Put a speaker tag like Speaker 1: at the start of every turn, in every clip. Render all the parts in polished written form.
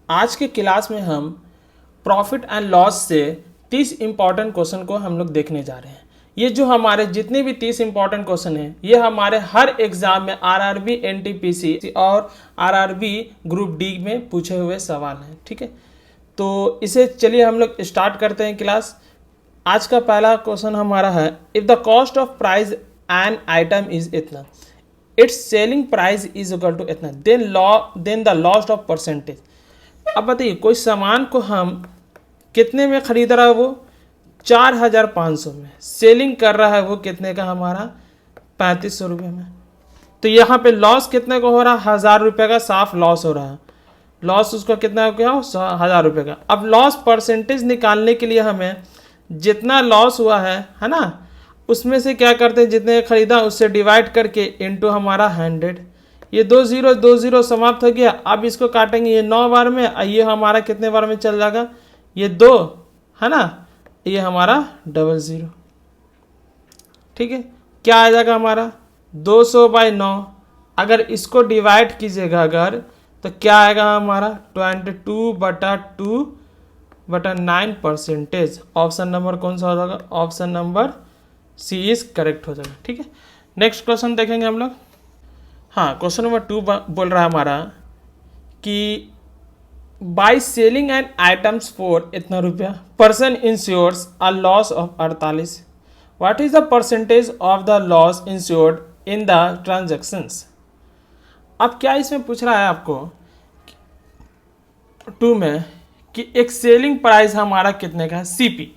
Speaker 1: आज के क्लास में हम प्रॉफिट एंड लॉस से 30 इंपॉर्टेंट क्वेश्चन को हम लोग देखने जा रहे हैं। ये जो हमारे जितने भी 30 इंपॉर्टेंट क्वेश्चन हैं ये हमारे हर एग्जाम में आरआरबी, एनटीपीसी और आरआरबी ग्रुप डी में पूछे हुए सवाल हैं। ठीक है, तो इसे चलिए हम लोग स्टार्ट करते हैं क्लास। आज का पहला क्वेश्चन हमारा है, if the cost of price an item is इतना, its selling price is equal to इतना, then the loss of percentage. अब बताइए, कोई सामान को हम कितने में खरीद रहा है, वो 4,500 में, सेलिंग कर रहा है वो कितने का, हमारा 3500 रुपये में। तो यहाँ पे लॉस कितने का हो रहा है, 1000 रुपये का साफ लॉस हो रहा है। लॉस उसका कितना हो गया, 1000 रुपये का। अब लॉस परसेंटेज निकालने के लिए हमें जितना लॉस हुआ है ना, उसमें से क्या करते हैं, जितने खरीदा उससे डिवाइड करके इनटू हमारा 100। ये 2 0 समाप्त हो गया। अब इसको काटेंगे ये 9 बार में, ये हमारा कितने बार में चल जाएगा, ये 2 है ना, ये हमारा 00। ठीक है, क्या आ जाएगा हमारा 200/9। अगर इसको डिवाइड कीजिएगा अगर, तो क्या आएगा हमारा 22/2/9 परसेंटेज। ऑप्शन नंबर कौन सा हो जाएगा, option number C is correct हो जाएगा। ठीक है, नेक्स्ट क्वेश्चन देखेंगे हम लोग। हाँ, क्वेश्चन नंबर 2 बोल रहा है हमारा कि by selling and items for इतना रुपया, person insures a loss of 48। What is the percentage of the loss insured in the transactions. अब क्या इसमें पूछ रहा है आपको 2 में कि एक सेलिंग प्राइस हमारा कितने का है, सीपी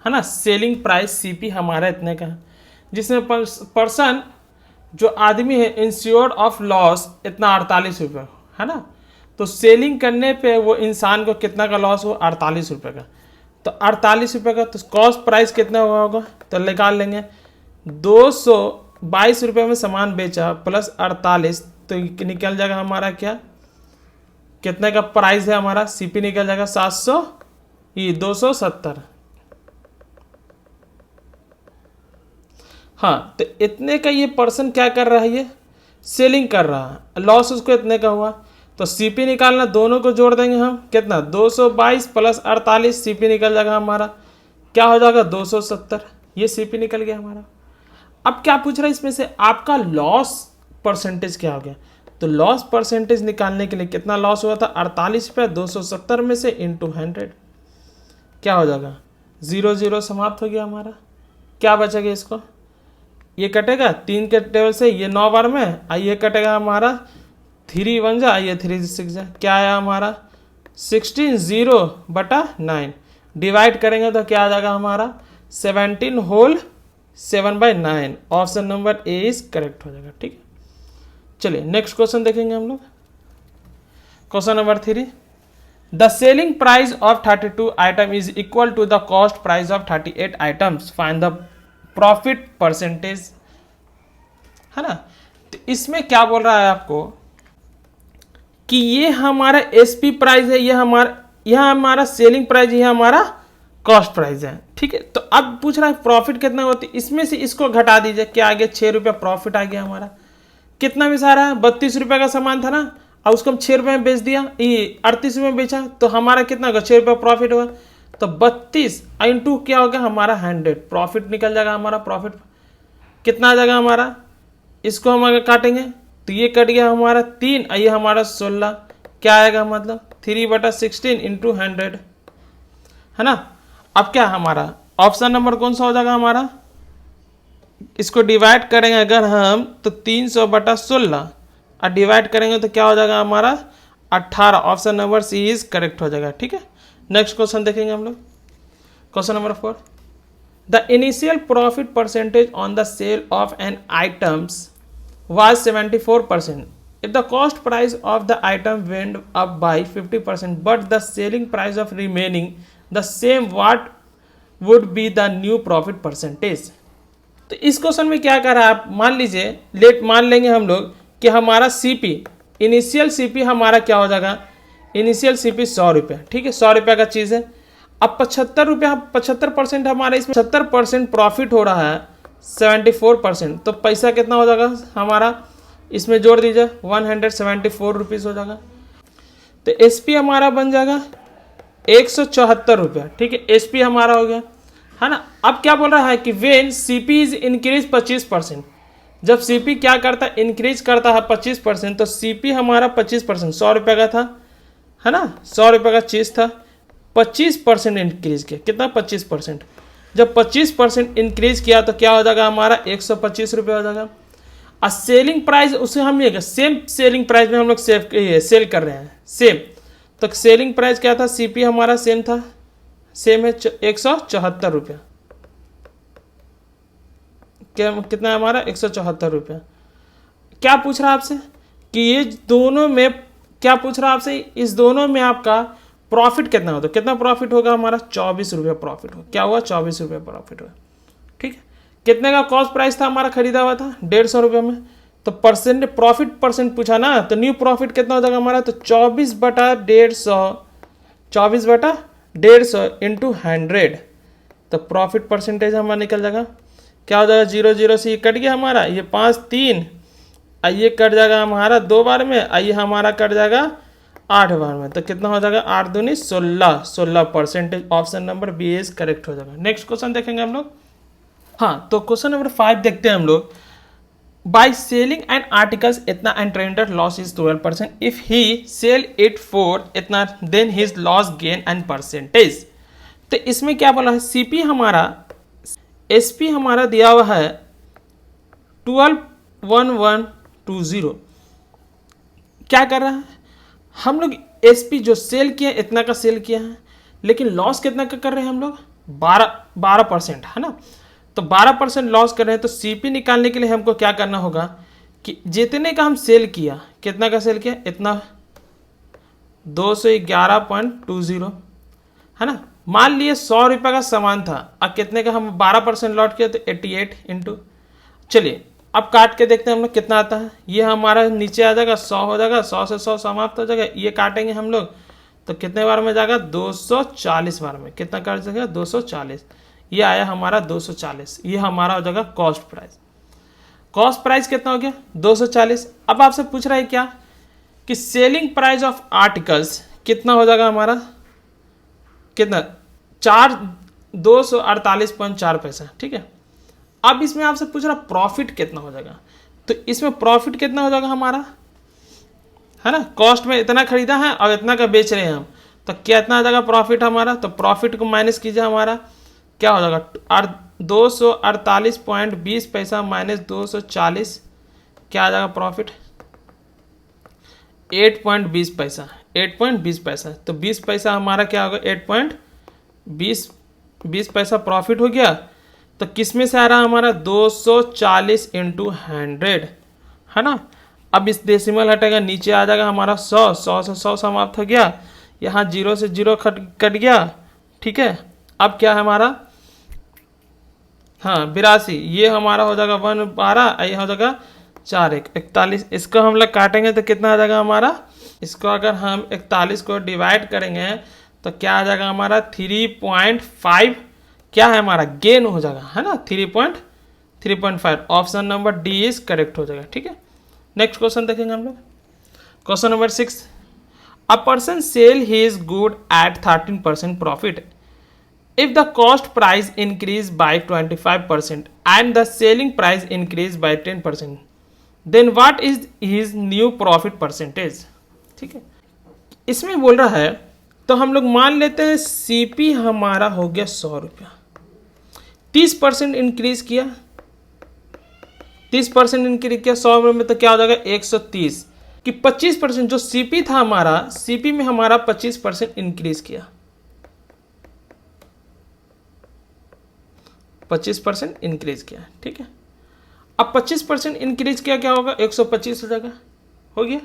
Speaker 1: है ना, सेलिंग प्राइस सीपी हमारा इतने का है, जिसमें पर्सन जो आदमी है इंश्योर्ड ऑफ लॉस इतना 48 रुपये है ना। तो सेलिंग करने पे वो इंसान को कितना का लॉस हो, 48 रुपये का। तो 48 रुपये का, तो कॉस्ट प्राइस कितना हुआ होगा, तो निकाल लेंगे 222 रुपये में सामान बेचा प्लस 48, तो निकल जाएगा हमारा क्या, कितने का प्राइस है हमारा, सीपी निकल जाएगा 270। हाँ, तो इतने का ये पर्सन क्या कर रहा है, ये सेलिंग कर रहा है, लॉस उसको इतने का हुआ। तो सीपी निकालना, दोनों को जोड़ देंगे हम, कितना 222 प्लस 48, सीपी निकल जाएगा हमारा, क्या हो जाएगा 270। ये सीपी निकल गया हमारा। अब क्या पूछ रहा है इसमें से, आपका लॉस परसेंटेज क्या हो गया। तो लॉस परसेंटेज निकालने के लिए कितना लॉस हुआ था, 48 रुपये, 270 में से इंटू 100, क्या हो जाएगा 0 0 समाप्त हो गया हमारा। क्या बचेगा, इसको ये कटेगा 3 के टेबल से, ये 9 बार में, ये कटेगा हमारा 3 1 जा, ये 3 6 जा, क्या आया हमारा 16 0/9। डिवाइड करेंगे तो क्या आ जाएगा हमारा 17 whole 7/9। Option number A is correct हो जाएगा। ठीक है, चलिए नेक्स्ट क्वेश्चन देखेंगे हम लोग। Question number 3, the selling price of 32 item is equal to the cost price of 38 items, find the profit percentage, है ना। तो इसमें क्या बोल रहा है आपको कि ये हमारा एसपी प्राइस है, यह हमारा सेलिंग प्राइस, यह हमारा कॉस्ट प्राइस है। ठीक है, तो अब पूछ रहा है प्रॉफिट कितना होती है, इसमें से इसको घटा दीजिए, क्या आ गया 6 रुपया प्रॉफिट आ गया हमारा। कितना में सारा है, 32 रुपये का सामान था ना, और उसको हम 6 रुपये में बेच दिया, ये 38 रुपये में बेचा, तो हमारा कितना होगा 6 रुपये प्रॉफिट हुआ। तो 32 इंटू क्या होगा हमारा 100, प्रॉफिट निकल जाएगा हमारा। प्रॉफिट कितना आ जाएगा हमारा, इसको हम अगर काटेंगे तो ये कट गया हमारा 3, ये हमारा 16, क्या आएगा मतलब 3/16 इंटू 100, है ना। अब क्या हमारा ऑप्शन नंबर कौन सा हो जाएगा हमारा, इसको डिवाइड करेंगे अगर हम तो 300/16 और डिवाइड करेंगे तो क्या हो जाएगा हमारा 18। Option number C is correct हो जाएगा। ठीक है, नेक्स्ट क्वेश्चन देखेंगे हम लोग। Question number 4, the initial profit percentage on the sale of an items was 74%. If the cost price of the item went up by 50%, but the selling price of remaining the same, what would be the new profit percentage? तो इस question में क्या कर रहा है आप, मान लीजिए मान लेंगे हम लोग कि हमारा सीपी, इनिशियल सीपी हमारा क्या हो जाएगा, इनिशियल सीपी 100 रुपये। ठीक है, 100 रुपये का चीज़ है। अब 75 रुपया, 75% हमारा इसमें 70% प्रॉफिट हो रहा है, 74%, तो पैसा कितना हो जाएगा हमारा, इसमें जोड़ दीजिए 174 रुपीज़ हो जाएगा। तो एसपी हमारा बन जाएगा 174 रुपया। ठीक है, एसपी हमारा हो गया, है ना। अब क्या बोल रहा है कि वेन सीपी इज इंक्रीज 25%, जब सीपी क्या करता है, इंक्रीज करता है 25%, तो सीपी हमारा 25%, 100 रुपये का था, है ना, 100 रुपये का चीज़ था, 25% इंक्रीज किया, कितना 25%, जब 25% इंक्रीज किया तो क्या हो जाएगा हमारा 125 रुपये हो जाएगा। और सेलिंग प्राइस उसे हम ये सेम सेलिंग प्राइस में हम लोग सेल कर रहे हैं सेम, तो सेलिंग प्राइस क्या था, सीपी हमारा सेम था, सेम है 174 रुपया, क्या कितना है हमारा 174 रुपया। क्या पूछ रहा है आपसे कि ये दोनों में, क्या पूछ रहा है आपसे, इस दोनों में आपका प्रॉफिट कितना होता है, कितना प्रॉफिट होगा हमारा 24 रुपये प्रॉफिट होगा, क्या हुआ 24 रुपये प्रॉफिट हुआ। ठीक है, कितने का कॉस्ट प्राइस था हमारा, खरीदा हुआ था 150 रुपये में, तो परसेंट प्रॉफिट परसेंट पूछा ना, तो न्यू प्रॉफिट कितना हो जाएगा हमारा, तो 24/150, 24/150 इंटू 100, तो प्रॉफिट परसेंटेज हमारा निकल जाएगा, क्या हो जाएगा 0 से ये कट गया हमारा, ये 5 3, ये कट जाएगा हमारा 2 बार में, ये हमारा कट जाएगा 8 बार में, तो कितना हो जाएगा 8 दूनी 16, 16%। Option number B is correct हो जाएगा। नेक्स्ट क्वेश्चन देखेंगे हम लोग। हाँ, तो क्वेश्चन नंबर 5 देखते हैं हम लोग। बाय सेलिंग एंड आर्टिकल्स इतना and trader loss is 12%, if he sell it for इतना then his loss gain and percentage. तो इसमें क्या बोला है, सीपी हमारा, एसपी हमारा दिया हुआ है 121120, क्या कर रहा है, हम लोग एसपी जो सेल किया इतना का सेल किया है, लेकिन लॉस कितना का कर रहे हैं हम लोग, 12%, है ना, तो 12% लॉस कर रहे हैं। तो सीपी निकालने के लिए हमको क्या करना होगा कि जितने का हम सेल किया, कितना का सेल किया, इतना 211.20, है ना, मान लिए 100 रुपये का सामान था, अब कितने का हम 12% लॉट किया, तो 88 इंटू, चलिए अब काट के देखते हैं हम लोग कितना आता है। ये हमारा नीचे आ जाएगा 100 हो जाएगा, 100 से 100 समाप्त हो जाएगा, ये काटेंगे हम लोग तो कितने बार में जाएगा, 240 बार में, कितना काट जाएगा 240, ये आया हमारा 240, ये हमारा हो जाएगा कॉस्ट प्राइस। कॉस्ट प्राइस कितना हो गया 240। अब आपसे पूछ रहा है क्या कि सेलिंग प्राइस ऑफ आर्टिकल्स कितना हो जाएगा हमारा, कितना 248.4 पैसा। ठीक है, अब इसमें आपसे पूछ रहा प्रॉफिट कितना हो जाएगा, तो इसमें प्रॉफिट कितना हो जाएगा हमारा, है ना, कॉस्ट में इतना खरीदा है और इतना का बेच रहे हैं हम, तो कितना आ जाएगा प्रॉफिट हमारा, तो प्रॉफिट को माइनस कीजिए, हमारा क्या हो जाएगा 248.20 पैसा माइनस 240, क्या आ जाएगा प्रॉफिट 8.20 पैसा, 8.20 पैसा, तो 20 पैसा हमारा क्या होगा 8.20 पैसा प्रॉफिट हो गया। तो किस में से आ रहा है हमारा 240 इंटू 100, है ना। अब इस डेसिमल हटेगा, नीचे आ जाएगा हमारा 100, 100 से 100 समाप्त हो गया, यहाँ 0 से 0 कट गया। ठीक है, अब क्या है हमारा, हाँ 82, ये हमारा हो जाएगा 112, ये हो जाएगा 4 1 41, इसको हम लोग काटेंगे तो कितना आ जाएगा हमारा, इसको अगर हम 41 को डिवाइड करेंगे तो क्या आ जाएगा हमारा 3.5, क्या है हमारा गेन हो जाएगा, है ना, 3.5। Option number D is correct हो जाएगा। ठीक है, नेक्स्ट क्वेश्चन देखेंगे हम लोग। Question number 6, a person cell his good eight 13% profit if the cost price increase by 25% and the selling price increase by 10%, then what is his new profit percentage। ठीक है, इसमें बोल रहा है, तो हम लोग मान लेते हैं सीपी हमारा हो गया 100 रुपया, 30% इंक्रीज किया, 30% इंक्रीज किया 100 में, तो क्या हो जाएगा 130, कि 25% जो सीपी था हमारा, सीपी में हमारा 25% इंक्रीज किया, 25% इंक्रीज किया। ठीक है, अब 25% इंक्रीज किया, क्या होगा 125 हो जाएगा, हो गया।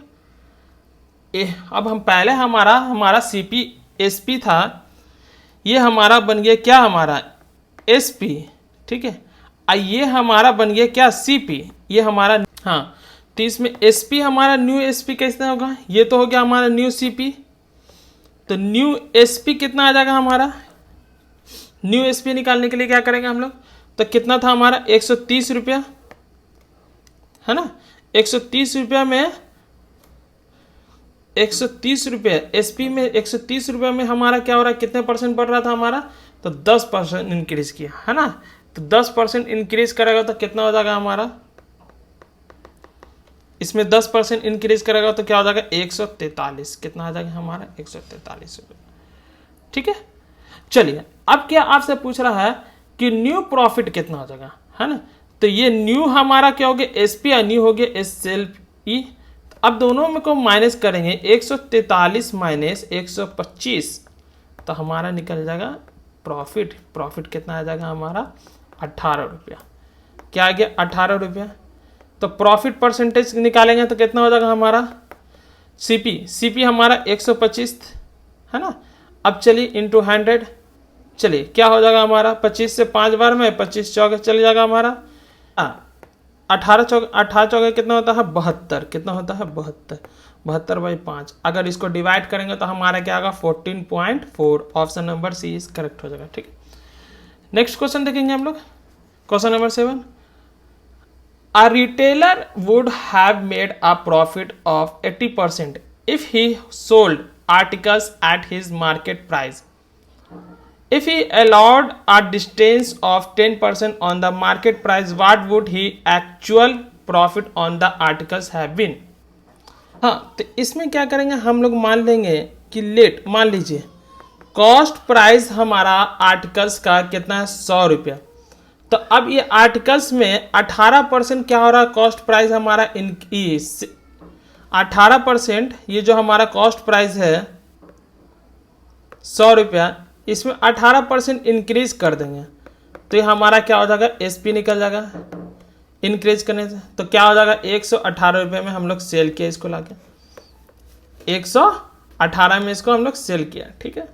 Speaker 1: अब हम पहले हमारा सीपी एसपी था, ये हमारा बन गया क्या हमारा एसपी। ठीक है, ये हमारा बन गया क्या सीपी, ये हमारा, हाँ, तो इसमें एसपी हमारा न्यू एसपी कैसे होगा, ये तो हो गया हमारा न्यू सीपी, तो न्यू एसपी कितना आ जाएगा हमारा, न्यू एसपी निकालने के लिए क्या करेंगे हम लोग, तो कितना था हमारा 130 रुपया, है ना, 130 रुपया में 130 रुपये, SP में 130 रुपये में हमारा क्या हो रहा है, कितने परसेंट बढ़ रहा था हमारा, तो 10% इंक्रीज किया है ना। तो 10% इंक्रीज करेगा तो कितना हो जाएगा हमारा, इसमें 10% इंक्रीज करेगा तो क्या हो जाएगा 143, कितना आ जाएगा हमारा 143 रुपये। ठीक है, चलिए अब क्या आपसे पूछ रहा है कि न्यू प्रॉफिट कितना हो जाएगा, है ना। तो ये न्यू हमारा क्या हो गया, SP या न्यू हो गया SLE। अब दोनों में को माइनस करेंगे, 143 माइनस 125, तो हमारा निकल जाएगा प्रॉफिट। प्रॉफिट कितना आ जाएगा हमारा 18 रुपया। क्या आ गया 18 रुपया। तो प्रॉफिट परसेंटेज निकालेंगे तो कितना हो जाएगा हमारा, CP हमारा 125 है ना। अब चलिए इंटू 100, चलिए क्या हो जाएगा हमारा, 25 से 5 बार में 25 चौके चल जाएगा हमारा, 18 चौके कितना होता है 72, कितना होता है 72/5। अगर इसको डिवाइड करेंगे तो हमारा क्या आएगा 14.4। Option number C is correct हो जाएगा। ठीक है, नेक्स्ट क्वेश्चन देखेंगे हम लोग, question number 7। A retailer would have made a profit of 80% if he sold articles at his market price. If he allowed a distance of 10% on the market price, what would his actual profit on the articles have been? हाँ, तो इसमें क्या करेंगे हम लोग, मान लेंगे कि लेट, मान लीजिए कॉस्ट प्राइस हमारा आर्टिकल्स का कितना है 100 रुपया। तो अब ये आर्टिकल्स में 18% क्या हो रहा है, कॉस्ट प्राइस हमारा 18%, ये जो हमारा कॉस्ट प्राइस है 100 रुपया, इसमें 18% इंक्रीज कर देंगे तो ये हमारा क्या हो जाएगा, SP निकल जाएगा इंक्रीज करने से। तो क्या हो जाएगा 118 रुपये में हम लोग सेल किया इसको, लाके 118 में इसको हम लोग सेल किया। ठीक है,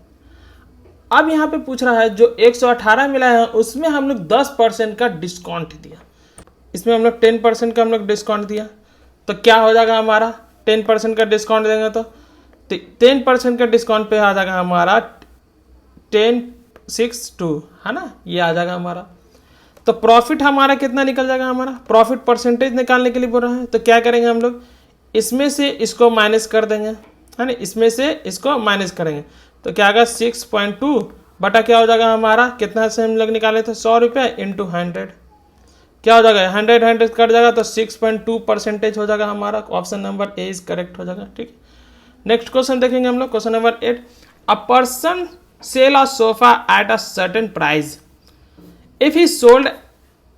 Speaker 1: अब यहाँ पे पूछ रहा है जो 118 मिला है उसमें हम लोग 10% का डिस्काउंट दिया, इसमें हम लोग 10% का हम लोग डिस्काउंट दिया। तो क्या हो जाएगा हमारा, 10% का डिस्काउंट देंगे तो 10% का डिस्काउंट पे आ जाएगा हमारा 1062, है ना, ये आ जाएगा हमारा। तो प्रॉफिट हमारा कितना निकल जाएगा, हमारा प्रॉफिट परसेंटेज निकालने के लिए बोल रहा है। तो क्या करेंगे हम लोग, इसमें से इसको माइनस कर देंगे, है ना, इसमें से इसको माइनस करेंगे तो क्या आएगा 6.2 बटा क्या हो जाएगा हमारा, कितना से हम लोग निकाले थे 100 रुपये इंटू 100, क्या हो जाएगा 100 कट जाएगा तो 6.2% हो जाएगा हमारा। Option number A is correct हो जाएगा। ठीक है, नेक्स्ट क्वेश्चन देखेंगे हम लोग, question number 8। A person sell a sofa at a certain price, if he sold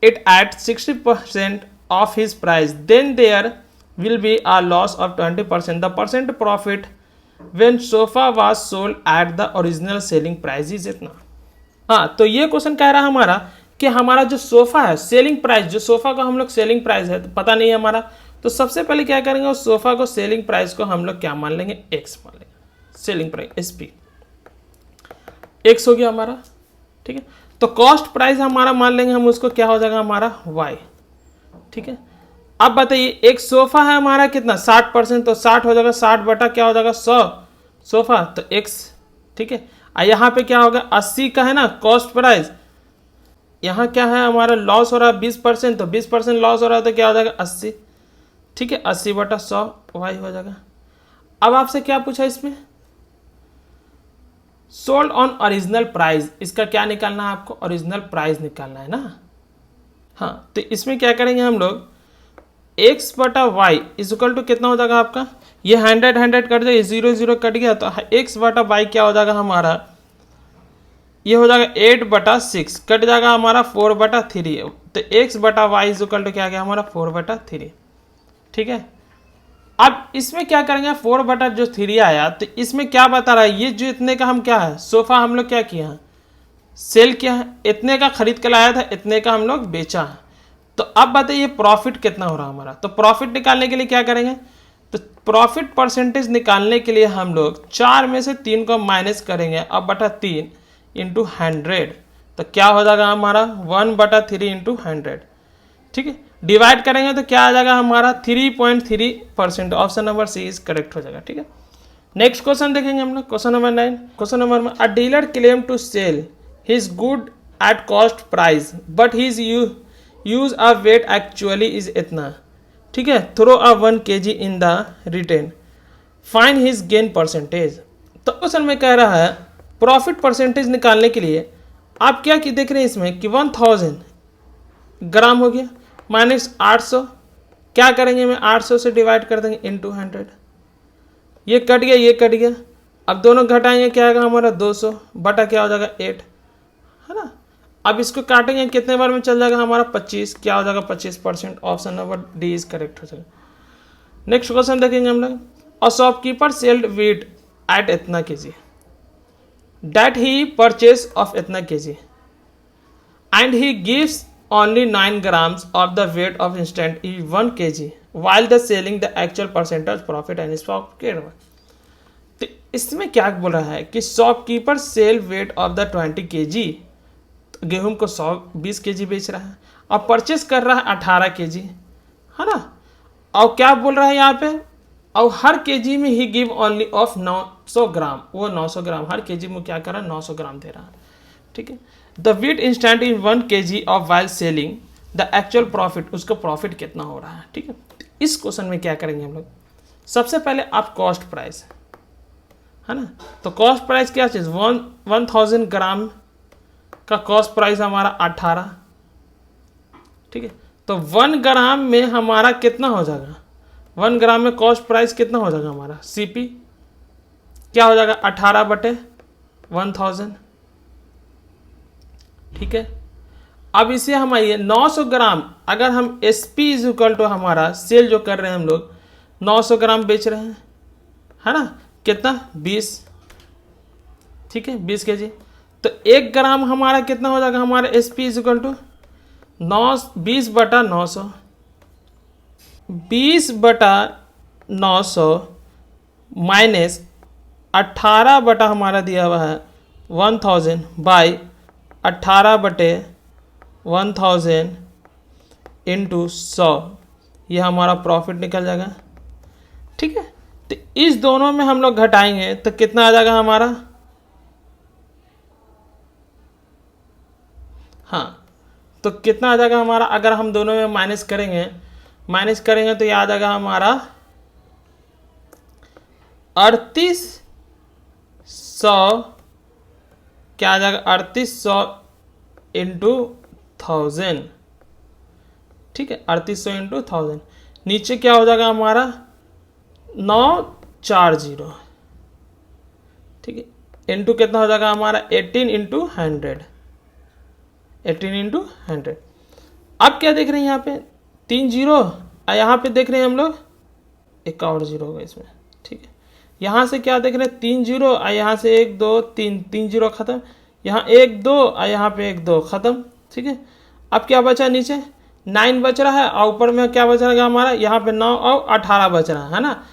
Speaker 1: it at 60% of his price, then there will be a loss of 20%. The percent profit when sofa was sold at the original selling price is इतना। हाँ, तो ये question कह रहा है हमारा कि हमारा जो सोफा है सेलिंग प्राइस, जो सोफा का हम लोग सेलिंग प्राइस है तो पता नहीं है हमारा, तो सबसे पहले क्या करेंगे उस सोफा को सेलिंग प्राइस को हम लोग क्या मान लेंगे, X मान लेंगे, सेलिंग प्राइस SP X हो गया हमारा। ठीक है, तो कॉस्ट प्राइस हमारा मान लेंगे हम उसको, क्या हो जाएगा हमारा Y। ठीक है, अब बताइए एक सोफा है हमारा कितना 60%, तो 60 हो जाएगा 60 बटा क्या हो जाएगा 100 सोफा, तो X। ठीक है, यहाँ पे क्या होगा 80 का है ना कॉस्ट प्राइस, यहाँ क्या है हमारा लॉस हो रहा है 20%, तो 20% लॉस हो रहा है तो क्या हो जाएगा 80। ठीक है, 80 बटा 100 Y हो जाएगा। अब आपसे क्या पूछा इसमें, सोल्ड ऑन ओरिजिनल प्राइस, इसका क्या निकालना है आपको, ओरिजिनल प्राइस निकालना है ना। हाँ, तो इसमें क्या करेंगे हम लोग, X बटा Y इक्वल टू कितना हो जाएगा आपका, ये 100 कट जाएगा, 0 कट गया तो X बटा Y क्या हो जाएगा हमारा, ये हो जाएगा 8/6 कट जाएगा हमारा 4/3, तो X बटा Y इक्वल टू क्या गया हमारा 4/3। ठीक है, अब इसमें क्या करेंगे 4/3 आया तो इसमें क्या बता रहा है, ये जो इतने का हम क्या है सोफा हम लोग क्या किया है सेल किया है, इतने का खरीद के लाया था, इतने का हम लोग बेचा है। तो अब बताइए प्रॉफिट कितना हो रहा है हमारा, तो प्रॉफिट निकालने के लिए क्या करेंगे, तो प्रॉफिट परसेंटेज निकालने के लिए हम लोग 4 में से 3 को माइनस करेंगे, अब बटा 3 इंटू 100, तो क्या हो जाएगा हमारा 1/3 इंटू 100। ठीक है, डिवाइड करेंगे तो क्या आ जाएगा हमारा 3.3%। Option number C is correct हो जाएगा। ठीक है, नेक्स्ट क्वेश्चन देखेंगे हम लोग, क्वेश्चन नंबर 9। क्वेश्चन नंबर में a dealer claim to sell his good at cost price but his use a weight actually is इतना। ठीक है, throw a 1 kg in the retain find his gain percentage. तो question में कह रहा है profit percentage निकालने के लिए आप क्या कि देख रहे हैं इसमें कि 1000 ग्राम हो गया माइनस 800, क्या करेंगे में 800 से डिवाइड कर देंगे इनटू 100, ये कट गया ये कट गया, अब दोनों घटाएंगे क्या आएगा हमारा 200 बटा क्या हो जाएगा 8, है ना। अब इसको काटेंगे कितने बार में चल जाएगा हमारा 25, क्या हो जाएगा 25%। Option number D is correct हो जाएगा। नेक्स्ट क्वेश्चन देखेंगे हम लोग। A shopkeeper sold wheat at इतना KG that he purchase of इतना KG and he gives only 9 grams of the weight of instant is 1 kg while the selling the actual percentage profit and stock carried। तो इसमें क्या बोल रहा है कि shopkeeper sell weight of the 20 kg, गेहूं को 120 kg बेच रहा है और परचेस कर रहा है 18 kg, है ना। और क्या बोल रहा है यहाँ पे, और हर केजी में ही गिव ओनली ऑफ 900 ग्राम, वो 900 ग्राम हर केजी में क्या कर रहा है 900 ग्राम दे रहा है, ठीक है। The weight instant in 1 kg off while selling the actual profit, उसका प्रॉफिट कितना हो रहा है, ठीक है। इस क्वेश्चन में क्या करेंगे हम लोग, सबसे पहले आप कॉस्ट प्राइस, है ना। तो कॉस्ट प्राइस क्या चीज़ 1000 ग्राम का कॉस्ट प्राइस हमारा 18, ठीक है। तो 1 ग्राम में हमारा कितना हो जाएगा, 1 ग्राम में कॉस्ट प्राइस कितना हो जाएगा हमारा सीपी, क्या हो जाएगा 18/1000, ठीक है। अब इसे हम आइए 900 ग्राम, अगर हम S P is equal to हमारा सेल जो कर रहे हैं हम लोग 900 ग्राम बेच रहे हैं, है ना, कितना 20, ठीक है 20 kg। तो 1 ग्राम हमारा कितना हो जाएगा हमारा S P is equal to 20/900, 20/900 minus 18 बटा हमारा दिया हुआ है 1000 बाई 18/1000 इंटू 100, यह हमारा प्रॉफिट निकल जाएगा, ठीक है। तो इस दोनों में हम लोग घटाएंगे तो कितना आ जाएगा हमारा, हाँ तो कितना आ जाएगा हमारा, अगर हम दोनों में माइनस करेंगे तो ये आ जाएगा हमारा 3800, क्या आ जाएगा 3800 इंटू 1000, ठीक है 3800 इंटू 1000, नीचे क्या हो जाएगा हमारा 940, ठीक है, इंटू कितना हो जाएगा हमारा 18 इंटू 100, 18 इंटू 100। अब क्या देख रहे हैं यहाँ पे 3 जीरो, यहाँ पे देख रहे हैं हम लोग एक और जीरो होगा इसमें, ठीक है। यहाँ से क्या देख रहे हैं 3 जीरो, यहाँ से 1 2 3, 3 जीरो खत्म, यहाँ 1 2 यहाँ पे 1 2 खत्म, ठीक है। अब क्या बचा नीचे 9 बच रहा है और ऊपर में क्या बच रहा है हमारा, यहाँ पे 9 और 18 बच रहा है ना।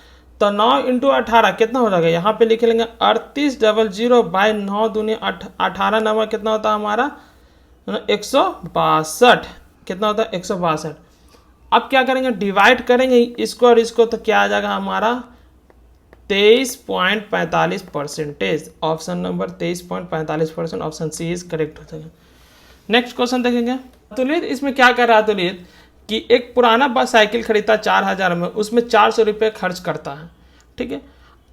Speaker 1: तो 9 इंटू 18 कितना हो जाएगा, यहाँ पे लिख लेंगे 3800 बाई 9 दूनी 18 नंबर कितना होता है हमारा 162, कितना होता है 162। अब क्या करेंगे डिवाइड करेंगे इसको और इसको, तो क्या आ जाएगा हमारा 23.45%, option number 23.45%, option C is correct हो जाएगा। नेक्स्ट क्वेश्चन देखेंगे। तुलित इसमें क्या कर रहा है तुलित कि एक पुराना साइकिल खरीदता 4000 में, उसमें 400 रुपये खर्च करता है, ठीक है।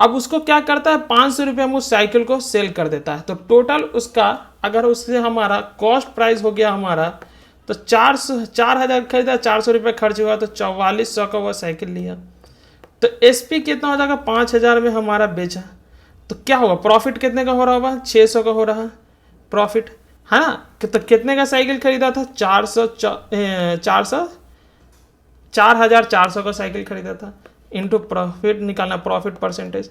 Speaker 1: अब उसको क्या करता है 500 रुपये में उस साइकिल को सेल कर देता है। तो टोटल उसका अगर उससे हमारा कॉस्ट प्राइस हो गया हमारा, तो 4000 खरीदा 400 रुपये खर्च हुआ, तो 4400 का वो साइकिल लिया। तो एसपी कितना हो जाएगा 5000 में हमारा बेचा, तो क्या होगा प्रॉफिट कितने का हो रहा होगा 600 का हो रहा है प्रॉफिट, है ना। तो कितने का साइकिल खरीदा था 4400 का साइकिल खरीदा था, इनटू प्रॉफिट निकालना, प्रॉफिट परसेंटेज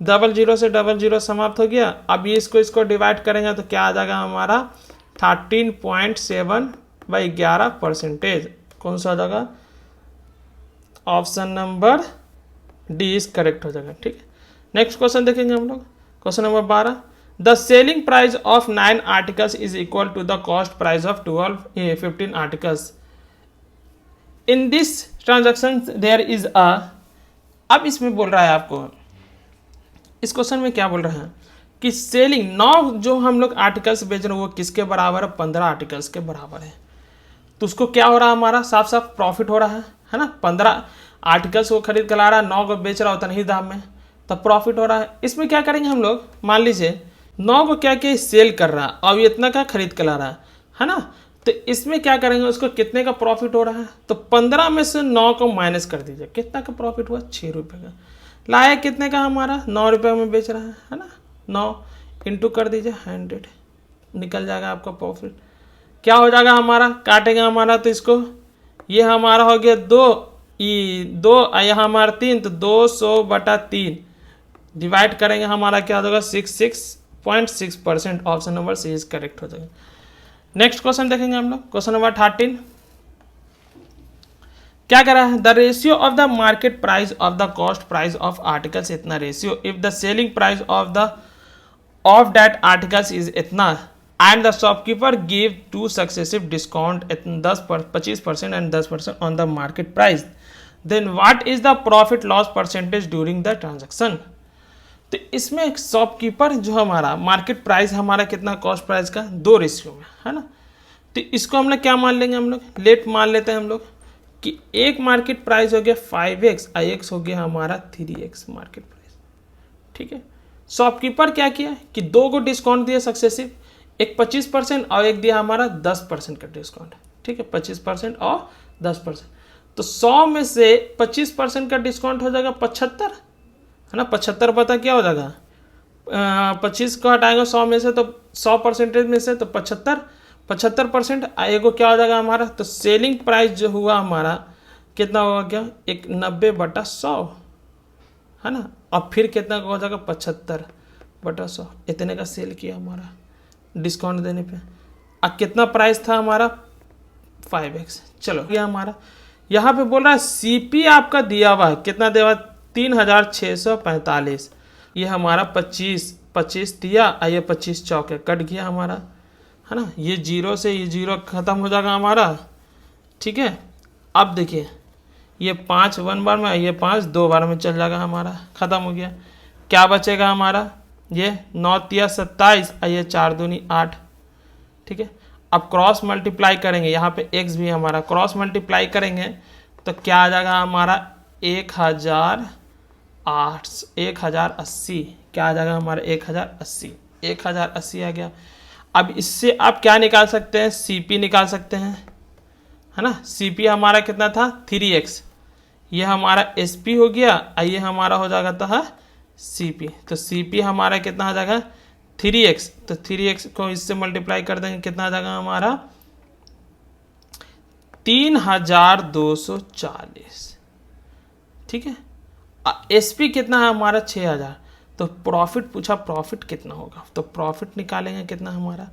Speaker 1: 00 से 00 समाप्त हो गया। अब ये इसको डिवाइड करेंगे तो क्या आ जाएगा हमारा 13.7/11%, कौन सा आ जाएगा option number D is correct हो जाएगा, ठीक है। नेक्स्ट क्वेश्चन देखेंगे हम लोग, question number 12। The selling price of 9 articles is equal to the cost price of 15 articles in this transaction there is a. अब इसमें बोल रहा है आपको, इस क्वेश्चन में क्या बोल रहे हैं कि सेलिंग 9 जो हम लोग आर्टिकल्स बेच रहे हैं वो किसके बराबर है 15 आर्टिकल्स के बराबर है। तो उसको क्या हो रहा है हमारा साफ साफ प्रॉफिट हो रहा है ना। 15 आर्टिकल्स वो खरीद कर ला रहा है, 9 को बेच रहा है उतना ही दाम में, तो तो प्रॉफिट हो रहा है। इसमें क्या करेंगे हम लोग, मान लीजिए 9 को क्या किया सेल कर रहा है और ये इतना का खरीद के ला रहा है ना। तो इसमें क्या करेंगे, उसको कितने का प्रॉफिट हो रहा है, तो 15 में से 9 को माइनस कर दीजिए, कितना का प्रॉफिट हुआ, 6 रुपये का। लाया कितने का हमारा, 9 रुपये में बेच रहा है ना। 9 इंटू कर दीजिए 100, निकल जाएगा आपका प्रॉफिट। क्या हो जाएगा हमारा, काटेगा हमारा तो इसको, ये हमारा हो गया 2, यहाँ हमारा 3, तो 200/3 डिवाइड करेंगे, हमारा क्या हो जाएगा 66.6%। Option number C is correct हो जाएगा। नेक्स्ट क्वेश्चन देखेंगे हम लोग, क्वेश्चन नंबर 13। क्या कह रहा है, the ratio of the market price of the cost price of articles इतना ratio if the selling price of that articles is इतना and the shopkeeper give 2 successive discount 25% and 10% on the market price, then what is the profit loss percentage during the transaction. तो इसमें एक shopkeeper जो हमारा market price हमारा कितना cost price का 2 ratio में है ना। तो इसको हम लोग क्या मान लेंगे, हम लोग लेट मान लेते हैं हम लोग कि एक मार्केट प्राइस हो गया 5x और एक हो गया हमारा 3x मार्केट प्राइस। ठीक है, शॉपकीपर क्या किया कि 2 को डिस्काउंट दिया सक्सेसिव, एक 25% और एक दिया हमारा 10% का डिस्काउंट। ठीक है, 25% और 10%। तो 100 में से 25% का डिस्काउंट हो जाएगा 75 है ना। 75 पता क्या हो जाएगा, 25 को हटाएंगे 100 में से तो 100% में से तो 75% आएगा, क्या हो जाएगा हमारा, तो सेलिंग प्राइस जो हुआ हमारा कितना होगा, क्या एक 90/100 है ना। और फिर कितना हो जाएगा 75/100, इतने का सेल किया हमारा डिस्काउंट देने पे। अब कितना प्राइस था हमारा 5x। चलो ये हमारा यहाँ पे बोल रहा है सीपी आपका दिया हुआ है, कितना दिया हुआ 3645। ये हमारा 25 दिया और ये 25 चौके कट गया हमारा है ना। ये 0 से ये 0 ख़त्म हो जाएगा हमारा। ठीक है, अब देखिए ये 5 1 बार में, ये 5 2 बार में चल जाएगा हमारा, ख़त्म हो गया। क्या बचेगा हमारा, ये 9 तिया 27 और ये 4 दूनी 8। ठीक है, अब क्रॉस मल्टीप्लाई करेंगे, यहाँ पे x भी हमारा क्रॉस मल्टीप्लाई करेंगे तो क्या आ जाएगा हमारा 1080। क्या आ जाएगा हमारा 1080 आ गया। अब इससे आप क्या निकाल सकते हैं, सीपी निकाल सकते हैं है ना। सीपी हमारा कितना था 3x, ये हमारा एसपी हो गया और ये हमारा हो जाएगा था सीपी। तो सीपी हमारा कितना आ जाएगा 3x, तो 3x को इससे मल्टीप्लाई कर देंगे, कितना आ जाएगा हमारा 3240। ठीक है, एसपी कितना है हमारा 6000। तो प्रॉफिट पूछा, प्रॉफिट कितना होगा, तो प्रॉफिट निकालेंगे कितना हमारा।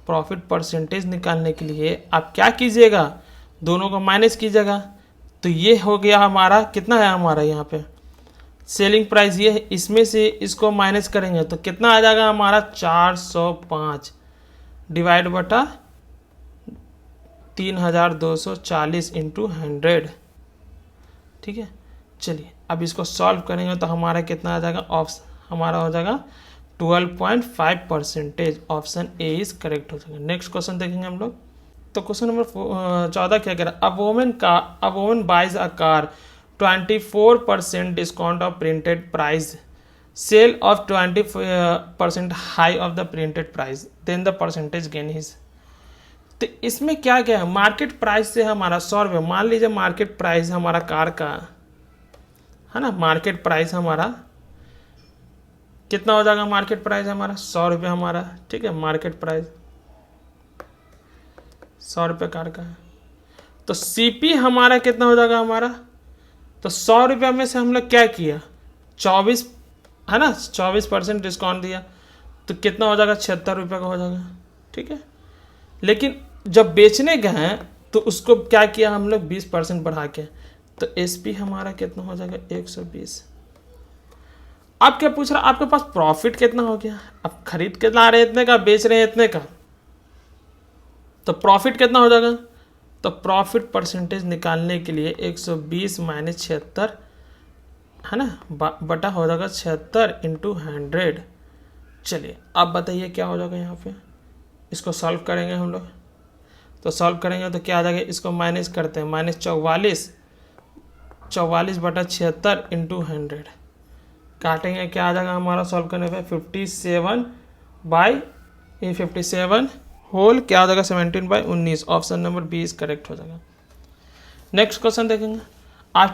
Speaker 1: प्रॉफिट परसेंटेज निकालने के लिए आप क्या कीजिएगा, दोनों को माइनस कीजिएगा। तो ये हो गया हमारा कितना है हमारा यहाँ पे सेलिंग प्राइस, ये है, इसमें से इसको माइनस करेंगे तो कितना आ जाएगा हमारा 405 डिवाइड बटा 3240 इंटू 100। ठीक है, चलिए अब इसको सॉल्व करेंगे तो हमारा कितना आ जाएगा, हमारा हो जाएगा 12.5%। ऑप्शन ए इज करेक्ट हो जाएगा। नेक्स्ट क्वेश्चन देखेंगे हम लोग, तो क्वेश्चन नंबर 14 क्या कह रहा है, a woman buys a car 24% discount off printed price, sell off 20% high of the printed price, then the percentage gain his. तो इसमें क्या क्या है, मार्केट प्राइस से हमारा 100 रुपये, मान लीजिए मार्केट प्राइस हमारा कार का है ना, मार्केट प्राइस हमारा कितना हो जाएगा, मार्केट प्राइस हमारा 100 रुपये हमारा। ठीक है, मार्केट प्राइस 100 रुपये कार का है। तो सीपी हमारा कितना हो जाएगा हमारा, तो 100 रुपये में से हम लोग क्या किया 24 है ना, 24% डिस्काउंट दिया तो कितना हो जाएगा 76 रुपये का हो जाएगा। ठीक है, लेकिन जब बेचने गए हैं तो उसको क्या किया हम लोग 20% बढ़ा के, तो एसपी हमारा कितना हो जाएगा 120। अब क्या पूछ रहा, आपके पास प्रॉफिट कितना हो गया, अब खरीद के ला रहे हैं इतने का, बेच रहे हैं इतने का, तो प्रॉफिट कितना हो जाएगा, तो प्रॉफिट परसेंटेज निकालने के लिए 120 माइनस 76 है ना, बटा हो जाएगा 76 इंटू 100। चलिए अब बताइए क्या हो जाएगा यहाँ पे, इसको सॉल्व करेंगे हम लोग, तो सॉल्व करेंगे तो क्या आ जाएगा, इसको माइनस करते हैं, -44 बटा 76 इंटू 100 काटेंगे, क्या आ जाएगा हमारा सॉल्व करने पे 57 होल क्या हो जाएगा 17/19। Option number B is correct हो जाएगा। नेक्स्ट क्वेश्चन देखेंगे। A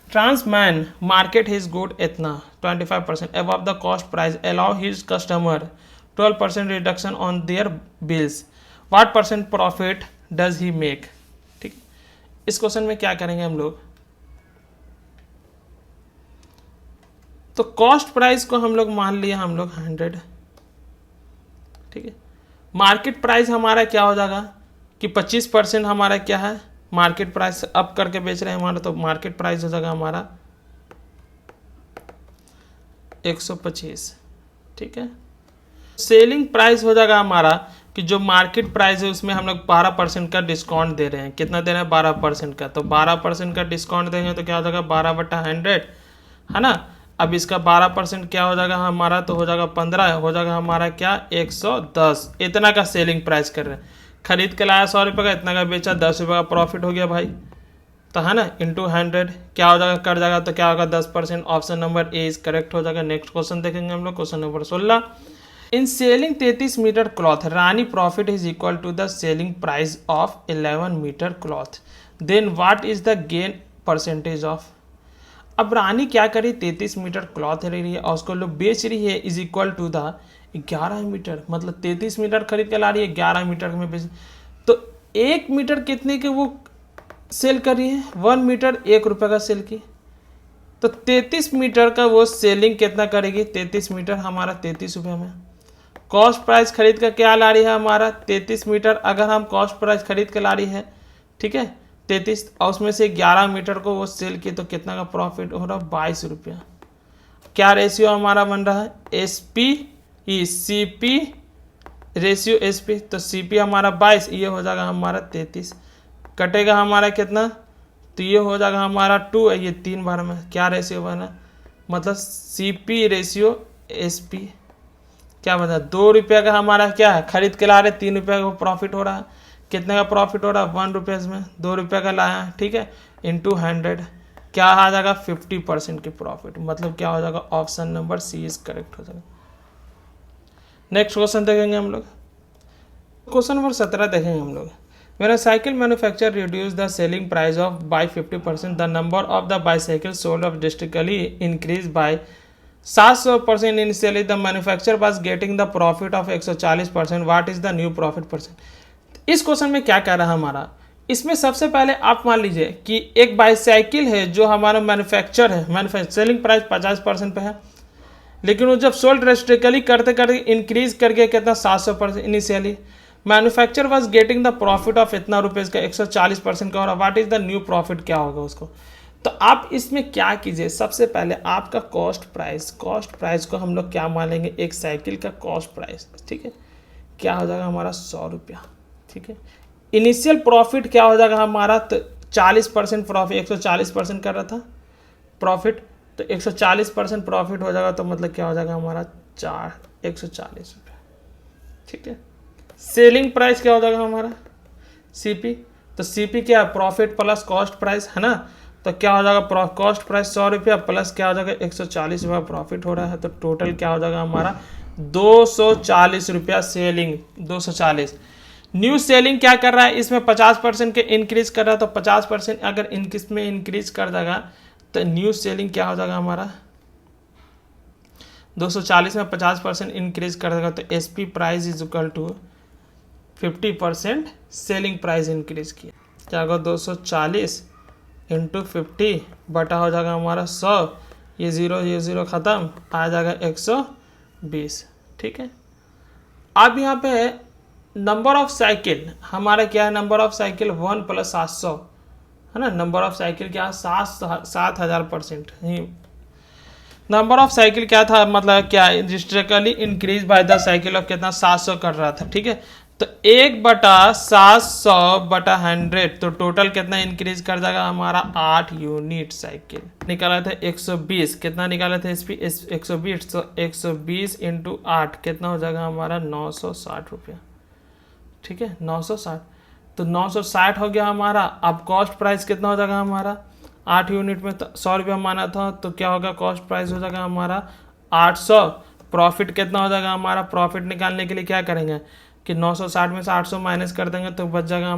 Speaker 1: tradesman market his good इतना 25% above the cost price, allow his customer 12% reduction on their bills, what percent profit does he make? ठीक, इस क्वेश्चन में क्या करेंगे हम लोग, तो कॉस्ट प्राइस को हम लोग मान लिया हम लोग 100, ठीक है। मार्केट प्राइस हमारा क्या हो जाएगा कि 25% हमारा क्या है, मार्केट प्राइस अप करके बेच रहे हैं हमारा, तो मार्केट प्राइस हो जाएगा हमारा 125, ठीक है। सेलिंग प्राइस हो जाएगा हमारा कि जो मार्केट प्राइस है उसमें हम लोग 12% का डिस्काउंट दे रहे हैं। कितना दे रहे हैं 12% का, तो 12% का डिस्काउंट देंगे तो क्या हो जाएगा 12/100, है ना। अब इसका 12% क्या हो जाएगा हमारा, तो हो जाएगा 15, हो जाएगा हमारा क्या 110। इतना का सेलिंग प्राइस कर रहे हैं, खरीद के लाया 100 रुपये का, इतना का बेचा 10 रुपये का प्रॉफिट हो गया भाई, तो है ना, इंटू 100 क्या हो जाएगा कट जाएगा, तो क्या होगा 10%। Option number A is correct हो जाएगा। नेक्स्ट क्वेश्चन देखेंगे हम लोग, question number 16। In selling 33 meter cloth Rani profit is equal to the selling price of 11 meter cloth, then what is the gain percentage of. अब रानी क्या करी 33 मीटर क्लॉथ ले रही है और उसको लोग बेच रही है is equal to the 11 meter, मतलब 33 मीटर खरीद के ला रही है 11 मीटर में बेच, तो 1 मीटर कितने के वो सेल कर रही है, 1 मीटर 1 रुपये का सेल की, तो 33 मीटर का वो सेलिंग कितना करेगी, 33 मीटर हमारा 33 रुपये में। कॉस्ट प्राइस खरीद कर क्या ला रही है हमारा 33 मीटर, अगर हम कॉस्ट प्राइस खरीद के ला रही है, ठीक है 33, और उसमें से 11 मीटर को वो सेल की, तो कितना का प्रॉफिट हो रहा है 22 रुपया। क्या रेशियो हमारा बन रहा है SP CP रेशियो SP, तो CP हमारा 22, ये हो जाएगा हमारा 33, कटेगा हमारा कितना, तो ये हो जाएगा हमारा 2, ये 3 बार में क्या रेशियो बना, मतलब CP रेशियो SP क्या बता 2 रुपये का हमारा क्या है, खरीद के ला रहे 3 रुपये का प्रॉफिट हो रहा है, कितने का प्रॉफिट हो रहा है 1 रुपये में 2 रुपये का लाया है, ठीक है, इंटू 100 क्या आ जाएगा 50% की प्रॉफिट, मतलब क्या हो जाएगा option number C is correct हो जाएगा। नेक्स्ट क्वेश्चन देखेंगे हम लोग, क्वेश्चन नंबर 17 देखेंगे हम लोग। When a cycle manufacturer reduced the selling price of by 50%, the number of the bicycles sold of drastically increased by 700% initially. The manufacturer was getting the profit of 140%. What is the new profit percent? इस question में क्या कह रहा है हमारा, इसमें सबसे पहले आप मान लीजिए कि एक बाईसाइकिल है जो हमारा मैन्युफैक्चर है, सेलिंग प्राइस 50% पे है, लेकिन वो जब सोल्ड ड्रेस्टिकली करते करते इंक्रीज करके कितना 700% initially. Manufacture was getting the profit of इतना रुपीज़ का 140% का हो रहा, what is the new profit क्या होगा उसको। तो आप इसमें क्या कीजिए, सबसे पहले आपका कॉस्ट प्राइस को हम लोग क्या मानेंगे, एक साइकिल का कॉस्ट प्राइस, ठीक है, क्या हो जाएगा हमारा 100 रुपया, ठीक है। इनिशियल प्रॉफिट क्या हो जाएगा हमारा, तो 40% प्रॉफिट, 140% कर रहा था प्रॉफिट, तो 140% प्रॉफिट हो जाएगा, तो मतलब क्या हो जाएगा हमारा 140 रुपये, ठीक है। सेलिंग प्राइस क्या हो जाएगा हमारा CP, तो CP क्या है प्रॉफिट प्लस कॉस्ट प्राइस, है ना, तो क्या हो जाएगा कॉस्ट प्राइस 100 रुपया प्लस क्या हो जाएगा 140 रुपया प्रॉफिट हो रहा है, तो टोटल क्या हो जाएगा हमारा 240 रुपया सेलिंग, 240। न्यू सेलिंग क्या कर रहा है, इसमें 50% के इंक्रीज कर रहा है, तो 50% अगर इसमें इंक्रीज कर देगा तो न्यू सेलिंग क्या हो जाएगा हमारा 240 में 50% इंक्रीज कर देगा, तो SP price is equal to 50% selling price increase किया, क्या होगा 240 इंटू 50 बटा हो जाएगा हमारा 100, ये ज़ीरो ख़त्म, आ जाएगा 120, ठीक है। अब यहाँ पे नंबर ऑफ साइकिल हमारा क्या है, नंबर ऑफ साइकिल 1 + 700 है ना, नंबर ऑफ साइकिल क्या है 7,000% ही नंबर ऑफ साइकिल क्या था, मतलब क्या historically increase by the cycle of कितना 700 कर रहा था, ठीक है, तो 1/700/100, तो टोटल कितना इंक्रीज कर जाएगा हमारा 8 यूनिट साइकिल निकाला था 120, कितना निकाला था SP 120, तो 120 × 8 कितना हो जाएगा हमारा 960 रुपया, ठीक है 960, तो 960 हो गया हमारा। अब कॉस्ट प्राइस कितना हो जाएगा हमारा, 8 यूनिट में 100 रुपया माना था, तो क्या होगा, कॉस्ट प्राइस हो जाएगा हमारा 800। प्रॉफिट कितना हो जाएगा हमारा, प्रॉफिट निकालने के लिए क्या करेंगे कि 960 में से 800 माइनस कर देंगे, तो बच जाएगा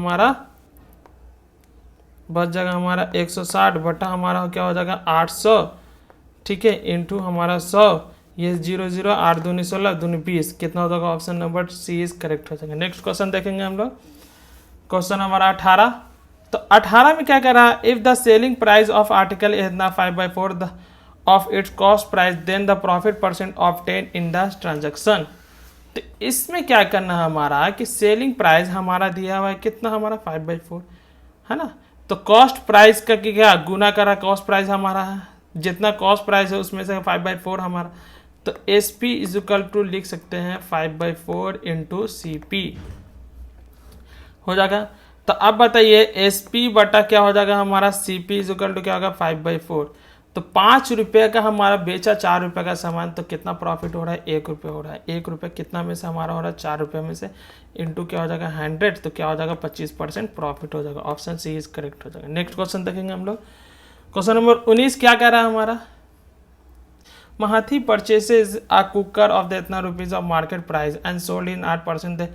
Speaker 1: हमारा 160 बटा हमारा क्या हो जाएगा 800, ठीक है, इंटू हमारा 100, ये 0 0 8 दूनी 16 दूनी 20, कितना हो जाएगा, option number C is correct हो जाएगा। नेक्स्ट क्वेश्चन देखेंगे हम लोग, क्वेश्चन हमारा 18। तो 18 में क्या कर रहा है, if the selling price of article is ना 5/4 of its cost price then the profit percent obtain in the transaction. तो इसमें क्या करना है हमारा कि सेलिंग प्राइस हमारा दिया हुआ है कितना, हमारा 5/4 है ना, तो कॉस्ट प्राइस का क्या गुना करा, कॉस्ट प्राइस हमारा है, जितना कॉस्ट प्राइस है उसमें से 5/4 हमारा, तो S P is equal to लिख सकते हैं 5/4 इंटू सी पी हो जाएगा। तो अब बताइए एस पी बटा क्या हो जाएगा हमारा C P is equal to क्या होगा 5/4। तो 5 रुपये का हमारा बेचा 4 रुपये का सामान, तो कितना प्रॉफिट हो रहा है, 1 रुपये हो रहा है। 1 रुपये कितना में से हमारा हो रहा है, 4 रुपये में से, इंटू क्या हो जाएगा 100, तो क्या हो जाएगा 25% प्रॉफिट हो जाएगा। ऑप्शन सी इज करेक्ट हो जाएगा। नेक्स्ट क्वेश्चन देखेंगे हम लोग, क्वेश्चन नंबर 19 क्या कह रहा है हमारा, महाथी परचेसेज अ कुकर ऑफ द इतना rupees of market price and sold in 8%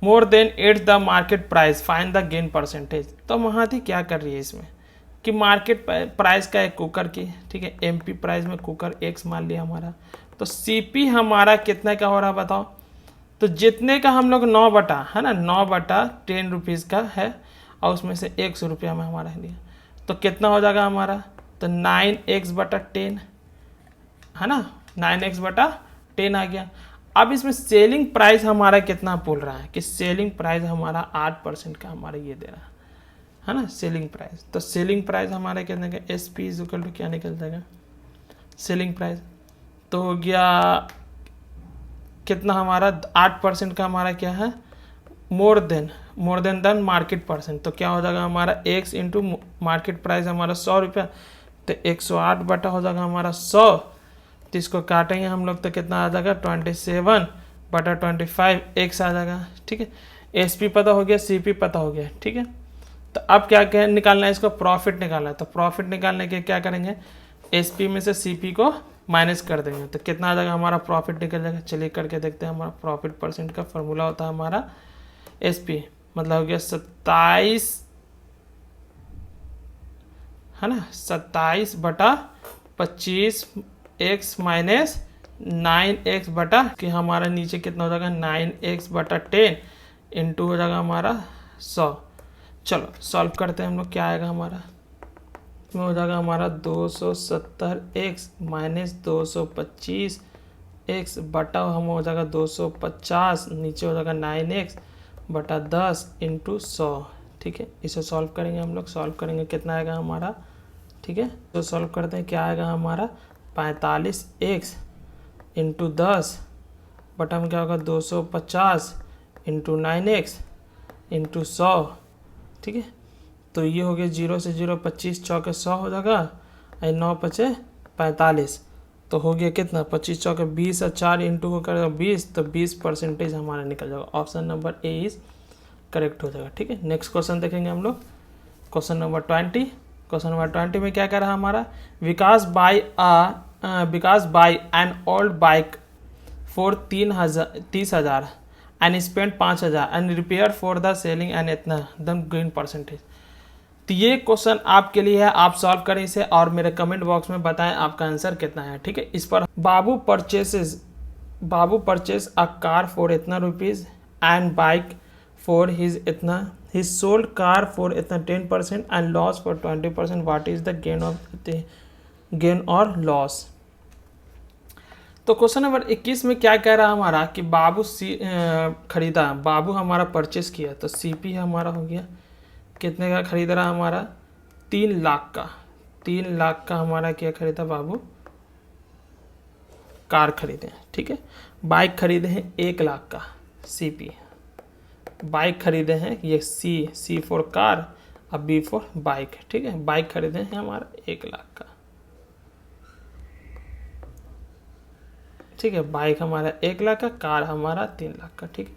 Speaker 1: more than 8 the market price, find the gain percentage. तो महाथी क्या कर रही है इसमें कि मार्केट प्राइस का एक कुकर की, ठीक है, एमपी प्राइस में कुकर एक्स मान लिया हमारा, तो सीपी हमारा कितने का हो रहा है बताओ। तो जितने का हम लोग 9 बटा है ना, 9 बटा 10 रुपीज़ का है, और उसमें से 100 रुपया में हमारा लिया, तो कितना हो जाएगा हमारा, तो 9x बटा 10 है ना, 9x बटा 10 आ गया। अब इसमें सेलिंग प्राइस हमारा कितना बोल रहा है कि सेलिंग प्राइस हमारा 8% का हमारा ये दे रहा है ना, सेलिंग प्राइस। तो सेलिंग प्राइस हमारा कितने का, S P is equal to क्या निकल जाएगा, सेलिंग प्राइस तो हो गया कितना हमारा 8% का हमारा क्या है, मोर देन मार्केट परसेंट, तो क्या हो जाएगा हमारा x इंटू मार्केट प्राइस हमारा 100 रुपया, तो 108 बटा हो जाएगा हमारा 100, तो इसको काटेंगे हम लोग तो कितना आ जाएगा 27 बटा 25 x आ जाएगा, ठीक है। एस पी पता हो गया, सी पी पता हो गया, ठीक है। तो अब क्या निकालना है, इसको प्रॉफिट निकालना है। तो प्रॉफिट निकालने के क्या करेंगे, एस पी में से सी पी को माइनस कर देंगे, तो कितना आ जाएगा हमारा प्रॉफिट निकल जाएगा। चलिए करके देखते हैं। हमारा प्रॉफिट परसेंट का फॉर्मूला होता है हमारा एस पी, मतलब हो गया 27 है ना, 27 बटा 25 x माइनस 9x बटा कि हमारा नीचे कितना हो जाएगा 9x बटा 10 इंटू हो जाएगा हमारा 100। चलो सॉल्व करते हैं हम लोग, क्या आएगा हमारा, इसमें हो जाएगा हमारा 270x माइनस 225x बटा हम हो जाएगा 250, नीचे हो जाएगा 9x बटा 10 इंटू 100, ठीक है। इसे सॉल्व करेंगे हम लोग, सॉल्व करेंगे कितना आएगा हमारा, ठीक है। तो सॉल्व करते हैं, क्या आएगा हमारा 45x इंटू 10 बटा में क्या होगा 250 इंटू 9x इंटू 100, ठीक है। तो ये हो गया 0 से 0 25 चौके 100 हो जाएगा, 9 पचे 45, तो हो गया कितना 25 चौके 20 और 4 इंटू को करेगा 20, तो 20% हमारा निकल जाएगा। Option number A is correct हो जाएगा, ठीक है। नेक्स्ट क्वेश्चन देखेंगे हम लोग, क्वेश्चन नंबर 20। क्वेश्चन नंबर 20 में क्या कह रहा है हमारा, Vikas buy an old bike for 30,000 and spend 5,000 and repair for the selling and इतना द ग्रीन परसेंटेज। तो ये क्वेश्चन आपके लिए है, आप सॉल्व करें इसे और मेरे कमेंट बॉक्स में बताएं आपका आंसर कितना है, ठीक है। इस पर बाबू परचेज अ कार फॉर इतना rupees and bike for his sold car for इतना 10% and loss for 20%, what is the gain और लॉस। तो क्वेश्चन नंबर 21 में क्या कह रहा है हमारा कि बाबू खरीदा, बाबू हमारा परचेस किया, तो सीपी हमारा हो गया कितने का खरीद रहा हमारा 3 लाख का, 3 लाख का हमारा क्या खरीदा बाबू, कार खरीदे, ठीक है। बाइक खरीदे हैं 1 लाख का, सीपी बाइक खरीदे हैं, ये सी फॉर कार और बी फॉर बाइक, ठीक है। बाइक खरीदे हैं हमारा 1 लाख का, ठीक है। बाइक हमारा 1 लाख का, कार हमारा 3 लाख का, ठीक है।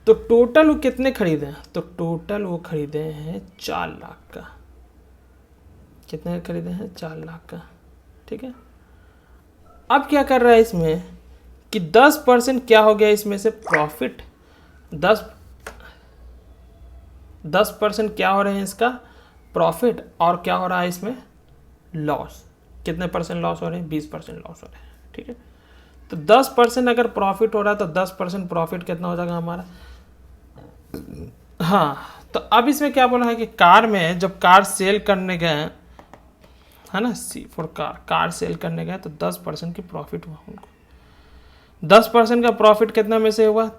Speaker 1: तो टोटल वो कितने खरीदे हैं, तो टोटल वो खरीदे हैं 4 लाख का, कितने का खरीदे हैं? 4 लाख का। ठीक है, अब क्या कर रहा है इसमें कि 10% क्या हो गया इसमें से प्रॉफिट, 10% क्या हो रहे हैं इसका प्रॉफिट, और क्या हो रहा है इसमें लॉस। कितने परसेंट लॉस हो रहे हैं? 20% लॉस हो रहे हैं। ठीक है, तो 10% अगर प्रॉफिट हो रहा है तो 10% प्रॉफिट कितना हो जाएगा हमारा? हाँ, तो अब इसमें क्या बोला है कि कार में जब कार सेल करने गए, है ना, सी फॉर कार सेल करने गए तो 10% की प्रॉफिट हुआ उनको। 10% का प्रॉफिट कितना में से हुआ?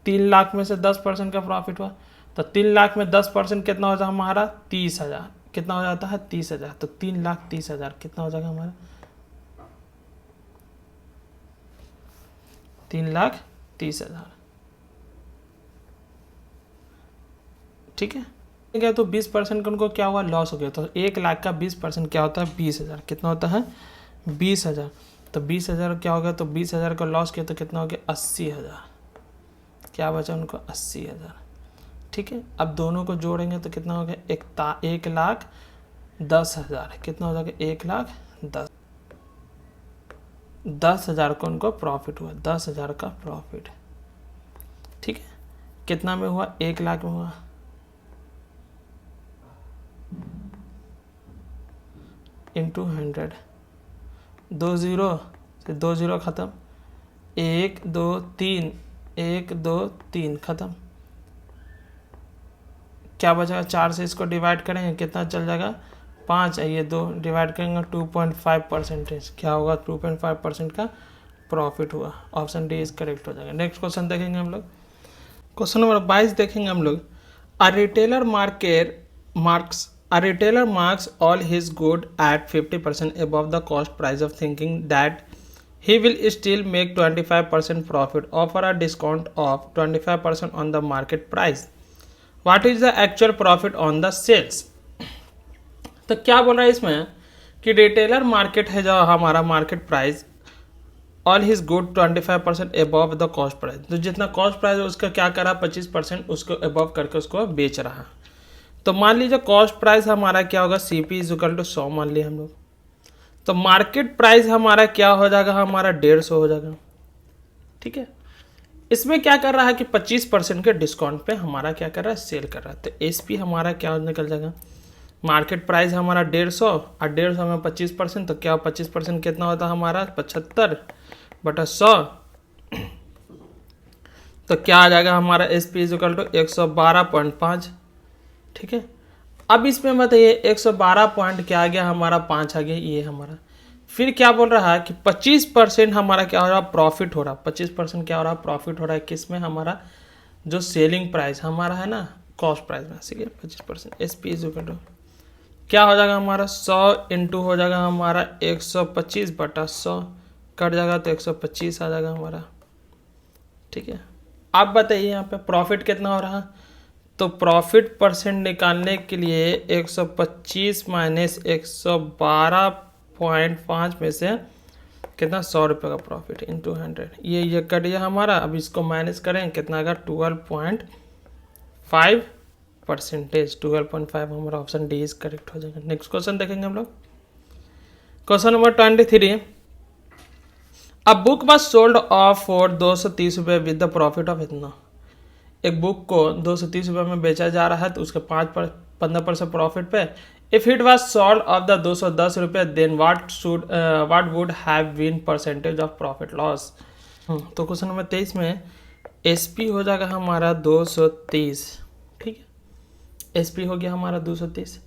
Speaker 1: 3 लाख में से 10% का प्रॉफिट हुआ, तो 3 लाख में 10% कितना हो जाएगा हमारा? 30,000। कितना हो जाता है? 30,000। तो 3,30,000 कितना हो जाएगा हमारा? 3,30,000। ठीक है, गया तो 20% का उनको क्या हुआ? लॉस हो गया। तो 1 लाख का 20% क्या होता है? 20,000। कितना होता है? 20,000। तो 20,000 क्या हो गया? तो 20,000 का लॉस किया तो कितना हो गया? 80,000। क्या बचा उनको? 80,000। ठीक है, अब दोनों को जोड़ेंगे तो कितना हो गया? 1,10,000। कितना हो जाएगा? 1,10,000 को उनको प्रॉफिट हुआ, 10,000 का प्रॉफिट। ठीक है, कितना में हुआ? 1 लाख में हुआ। इंटू 100, 2 जीरो से 2 जीरो ख़त्म, 1 2 3, 1 2 3 ख़त्म। क्या बचेगा? 4 से इसको डिवाइड करेंगे, कितना चल जाएगा? 5। ये 2 डिवाइड करेंगे 2.5%। क्या होगा? 2.5% का प्रॉफिट हुआ। ऑप्शन डी इज करेक्ट हो जाएगा। नेक्स्ट क्वेश्चन देखेंगे हम लोग, क्वेश्चन नंबर 22 देखेंगे हम लोग। A retailer marks all his good at 50% above the cost price of thinking that he will still make 25% profit. Offer a discount of 25% on the market price. What is the actual profit on the sales? तो क्या बोल रहा है इसमें कि retailer market है जो हमारा market price, all his good 25% above the cost price. तो जितना कॉस्ट प्राइस है उसका क्या करा? 25% उसको अबव करके उसको बेच रहा है। तो मान लीजिए कॉस्ट प्राइस हमारा क्या होगा? CP इज इक्वल टू 100 मान लिया हम लोग। तो मार्केट प्राइस हमारा क्या हो जाएगा? हमारा 150 हो जाएगा। ठीक है, इसमें क्या कर रहा है कि 25% के डिस्काउंट पे हमारा क्या कर रहा है? सेल कर रहा है। तो SP हमारा क्या निकल जाएगा? मार्केट प्राइस हमारा 150 और 150 में 25%, तो क्या 25% कितना होता है हमारा? 75/100। तो क्या आ जाएगा हमारा? SP is equal to 112.5। ठीक है, अब इसमें बताइए 112 पॉइंट क्या आ गया हमारा? 5 आ गया ये हमारा। फिर क्या बोल रहा है कि 25% हमारा क्या हो रहा है? प्रॉफिट हो रहा है। 25% क्या हो रहा है? प्रॉफिट हो रहा है। किस में? हमारा जो सेलिंग प्राइस हमारा है ना, कॉस्ट प्राइस में। ठीक है, 25%। SP इज इक्वल टू क्या हो जाएगा हमारा? 100 इंटू हो जाएगा हमारा 125/100, कट जाएगा तो 125 आ जाएगा हमारा। ठीक है, आप बताइए यहाँ पे प्रॉफिट कितना हो रहा है? तो प्रॉफिट परसेंट निकालने के लिए 125 माइनस 112.5 में से कितना? 100 रुपये का प्रॉफिट इंटू 100। ये कट गया हमारा। अब इसको माइनस करें, कितना आएगा? 12.5%। 12.5 हमारा ऑप्शन डी इज करेक्ट हो जाएगा। नेक्स्ट क्वेश्चन देखेंगे हम लोग, question number 23। A book was sold of for 230 रुपये विद द प्रॉफिट ऑफ इतना। एक बुक को 230 रुपये में बेचा जा रहा है तो उसके 15% प्रॉफिट पे। If it was sold of the 210 रुपये then what would have been percentage of profit loss. तो क्वेश्चन नंबर 23 में SP हो जाएगा हमारा 230। ठीक है, SP हो गया हमारा 230।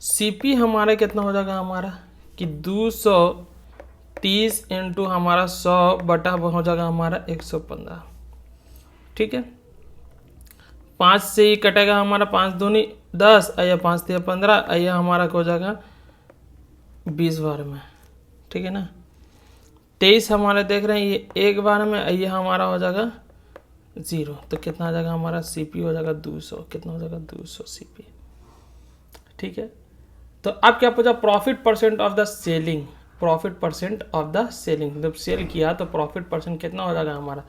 Speaker 1: CP हमारा कितना हो जाएगा हमारा कि 230 इंटू हमारा 100 बटा हो जाएगा हमारा 115। ठीक है, 5 से ही कटेगा हमारा, 5 दूनी 10, या 5 3 15, या हमारा हो जाएगा 20 बार में। ठीक है ना, 23 हमारे देख रहे हैं ये 1 बार में, ये हमारा हो जाएगा 0। तो कितना आ जाएगा हमारा? CP हो जाएगा 200। कितना हो जाएगा? 200 CP। ठीक है, तो अब क्या पूछा? Profit percent of the selling. Profit percent of the selling, जब सेल किया तो प्रॉफिट परसेंट कितना हो जाएगा हमारा?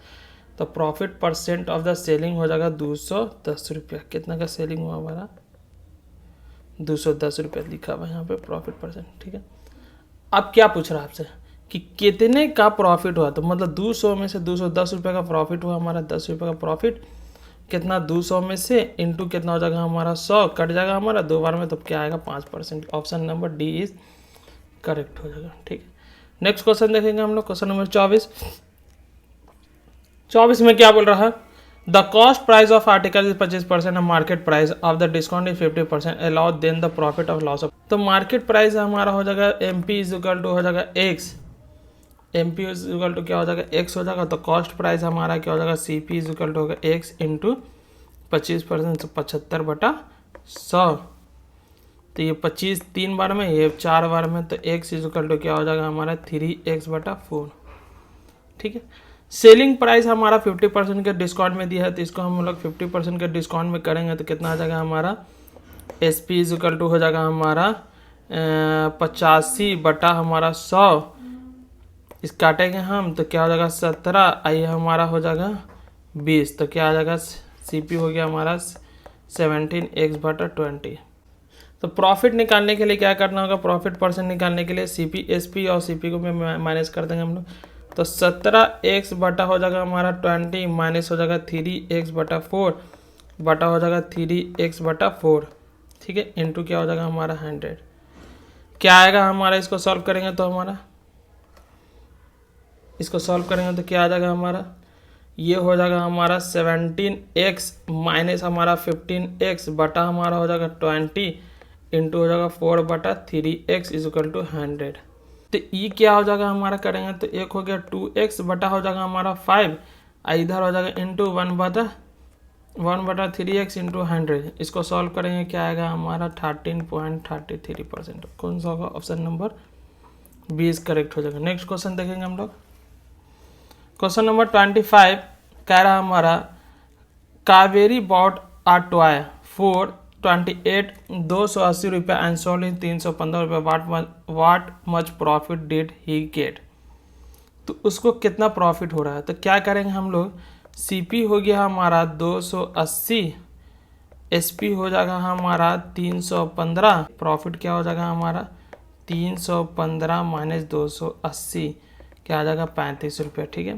Speaker 1: तो profit percent of the selling हो जाएगा 210 रुपया। कितना का सेलिंग हुआ हमारा? 210 लिखा हुआ है यहाँ पे प्रॉफिट परसेंट। ठीक है, अब क्या पूछ रहा है आपसे कि कितने का प्रॉफिट हुआ, तो मतलब 200 में से 210 रुपये का प्रॉफिट हुआ हमारा, 10 रुपये का प्रॉफिट कितना 200 में से इंटू कितना हो जाएगा हमारा 100, कट जाएगा हमारा 2 बार में, तो क्या आएगा 5%। Option number D is correct हो जाएगा। ठीक है, नेक्स्ट क्वेश्चन देखेंगे हम लोग, क्वेश्चन नंबर 24 में क्या बोल रहा है, the cost price of article is 25% market price of the discount is 50% allow then the profit of loss of. तो मार्केट प्राइस हमारा हो जाएगा MP इज इक्वल टू हो जाएगा x, MP is equal to क्या हो जाएगा x हो जाएगा, तो कॉस्ट प्राइस हमारा क्या हो जाएगा CP इज इक्वल टू होगा x इंटू 25%, तो 75/100। तो ये 25 3 बार में, ये 4 बार में, तो x इज इक्वल टू क्या हो जाएगा हमारा 3x/4। ठीक है, सेलिंग प्राइस हमारा 50% के डिस्काउंट में दिया है, तो इसको हम लोग 50% के डिस्काउंट में करेंगे तो कितना आ जाएगा हमारा SP इज इक्वल टू हो जाएगा हमारा 85/100। इस काटेंगे हम तो क्या हो जाएगा 17, ये हमारा हो जाएगा 20, तो क्या आ जाएगा CP हो गया हमारा 17x/20। तो प्रॉफिट निकालने के लिए क्या करना होगा, प्रॉफिट परसेंट निकालने के लिए CP SP और CP को माइनस कर देंगे हम लोग, तो 17x बटा हो जाएगा हमारा 20 माइनस हो जाएगा 3x/4 बटा हो जाएगा 3x/4। ठीक है, इंटू क्या हो जाएगा हमारा 100। क्या आएगा हमारा, इसको सॉल्व करेंगे तो हमारा, इसको सॉल्व करेंगे तो क्या आ जाएगा हमारा, ये हो जाएगा हमारा 17x माइनस हमारा 15x बटा हमारा हो जाएगा 20 इंटू हो जाएगा 4/3x इज इक्वल टू 100। तो ये क्या हो जाएगा हमारा, करेंगे तो एक हो गया 2x बटा हो जाएगा हमारा 5, इधर हो जाएगा इंटू 1/3x इंटू 100। इसको सॉल्व करेंगे क्या आएगा हमारा 13.33%। कौन सा होगा, ऑप्शन नंबर 20 करेक्ट हो जाएगा। नेक्स्ट क्वेश्चन देखेंगे हम लोग, क्वेश्चन नंबर 25 कह रहा हमारा Kaveri bought a toy for 280 रुपये एंड सोल्ड इन 315 रुपये, what much profit did he get. तो उसको कितना प्रॉफिट हो रहा है, तो क्या करेंगे हम लोग, CP हो गया हमारा 280, SP हो जाएगा हमारा 315, प्रॉफिट क्या हो जाएगा हमारा 315 माइनस 280 क्या आ जाएगा 35 रुपये। ठीक है,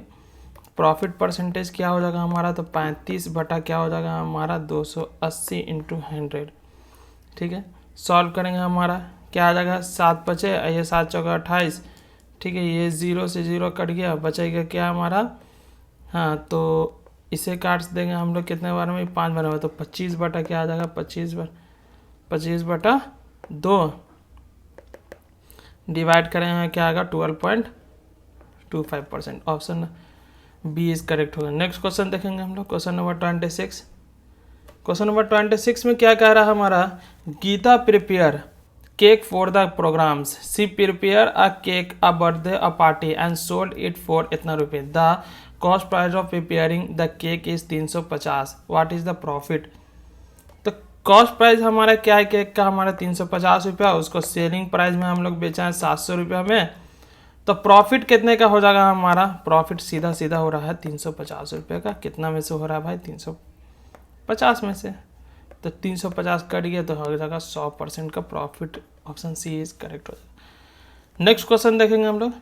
Speaker 1: प्रॉफिट परसेंटेज क्या हो जाएगा हमारा, तो 35 बटा क्या हो जाएगा हमारा 280 इंटू 100। ठीक है, सॉल्व करेंगे हमारा क्या आ जाएगा 7 बचे, ये 7 चौका 28। ठीक है, ये 0 से 0 कट गया, बचेगा क्या हमारा, हाँ तो इसे काट देंगे हम लोग कितने बार में, 5 बार में, तो 25 बटा क्या आ जाएगा 25/2 डिवाइड करेंगे क्या आएगा 12.25%। ऑप्शन बी इज करेक्ट होगा। नेक्स्ट क्वेश्चन देखेंगे हम लोग, क्वेश्चन नंबर 26। क्वेश्चन नंबर 26 में क्या कह रहा है हमारा, Geeta prepare cake for the programs, she prepare a cake a birthday a party and sold it for इतना रुपये, the cost price of preparing the cake is 350, what is the profit. तो cost price हमारा क्या है cake का, हमारा 350 रुपया, उसको सेलिंग प्राइस में हम लोग बेचा है 700 रुपया में, तो प्रॉफिट कितने का हो जाएगा हमारा, प्रॉफिट सीधा सीधा हो रहा है 350 रुपये का। कितना में से हो रहा है भाई 350 में से, तो 350 कट गया तो हो जाएगा 100% का profit. Option C is correct हो जाएगा। नेक्स्ट क्वेश्चन देखेंगे हम लोग,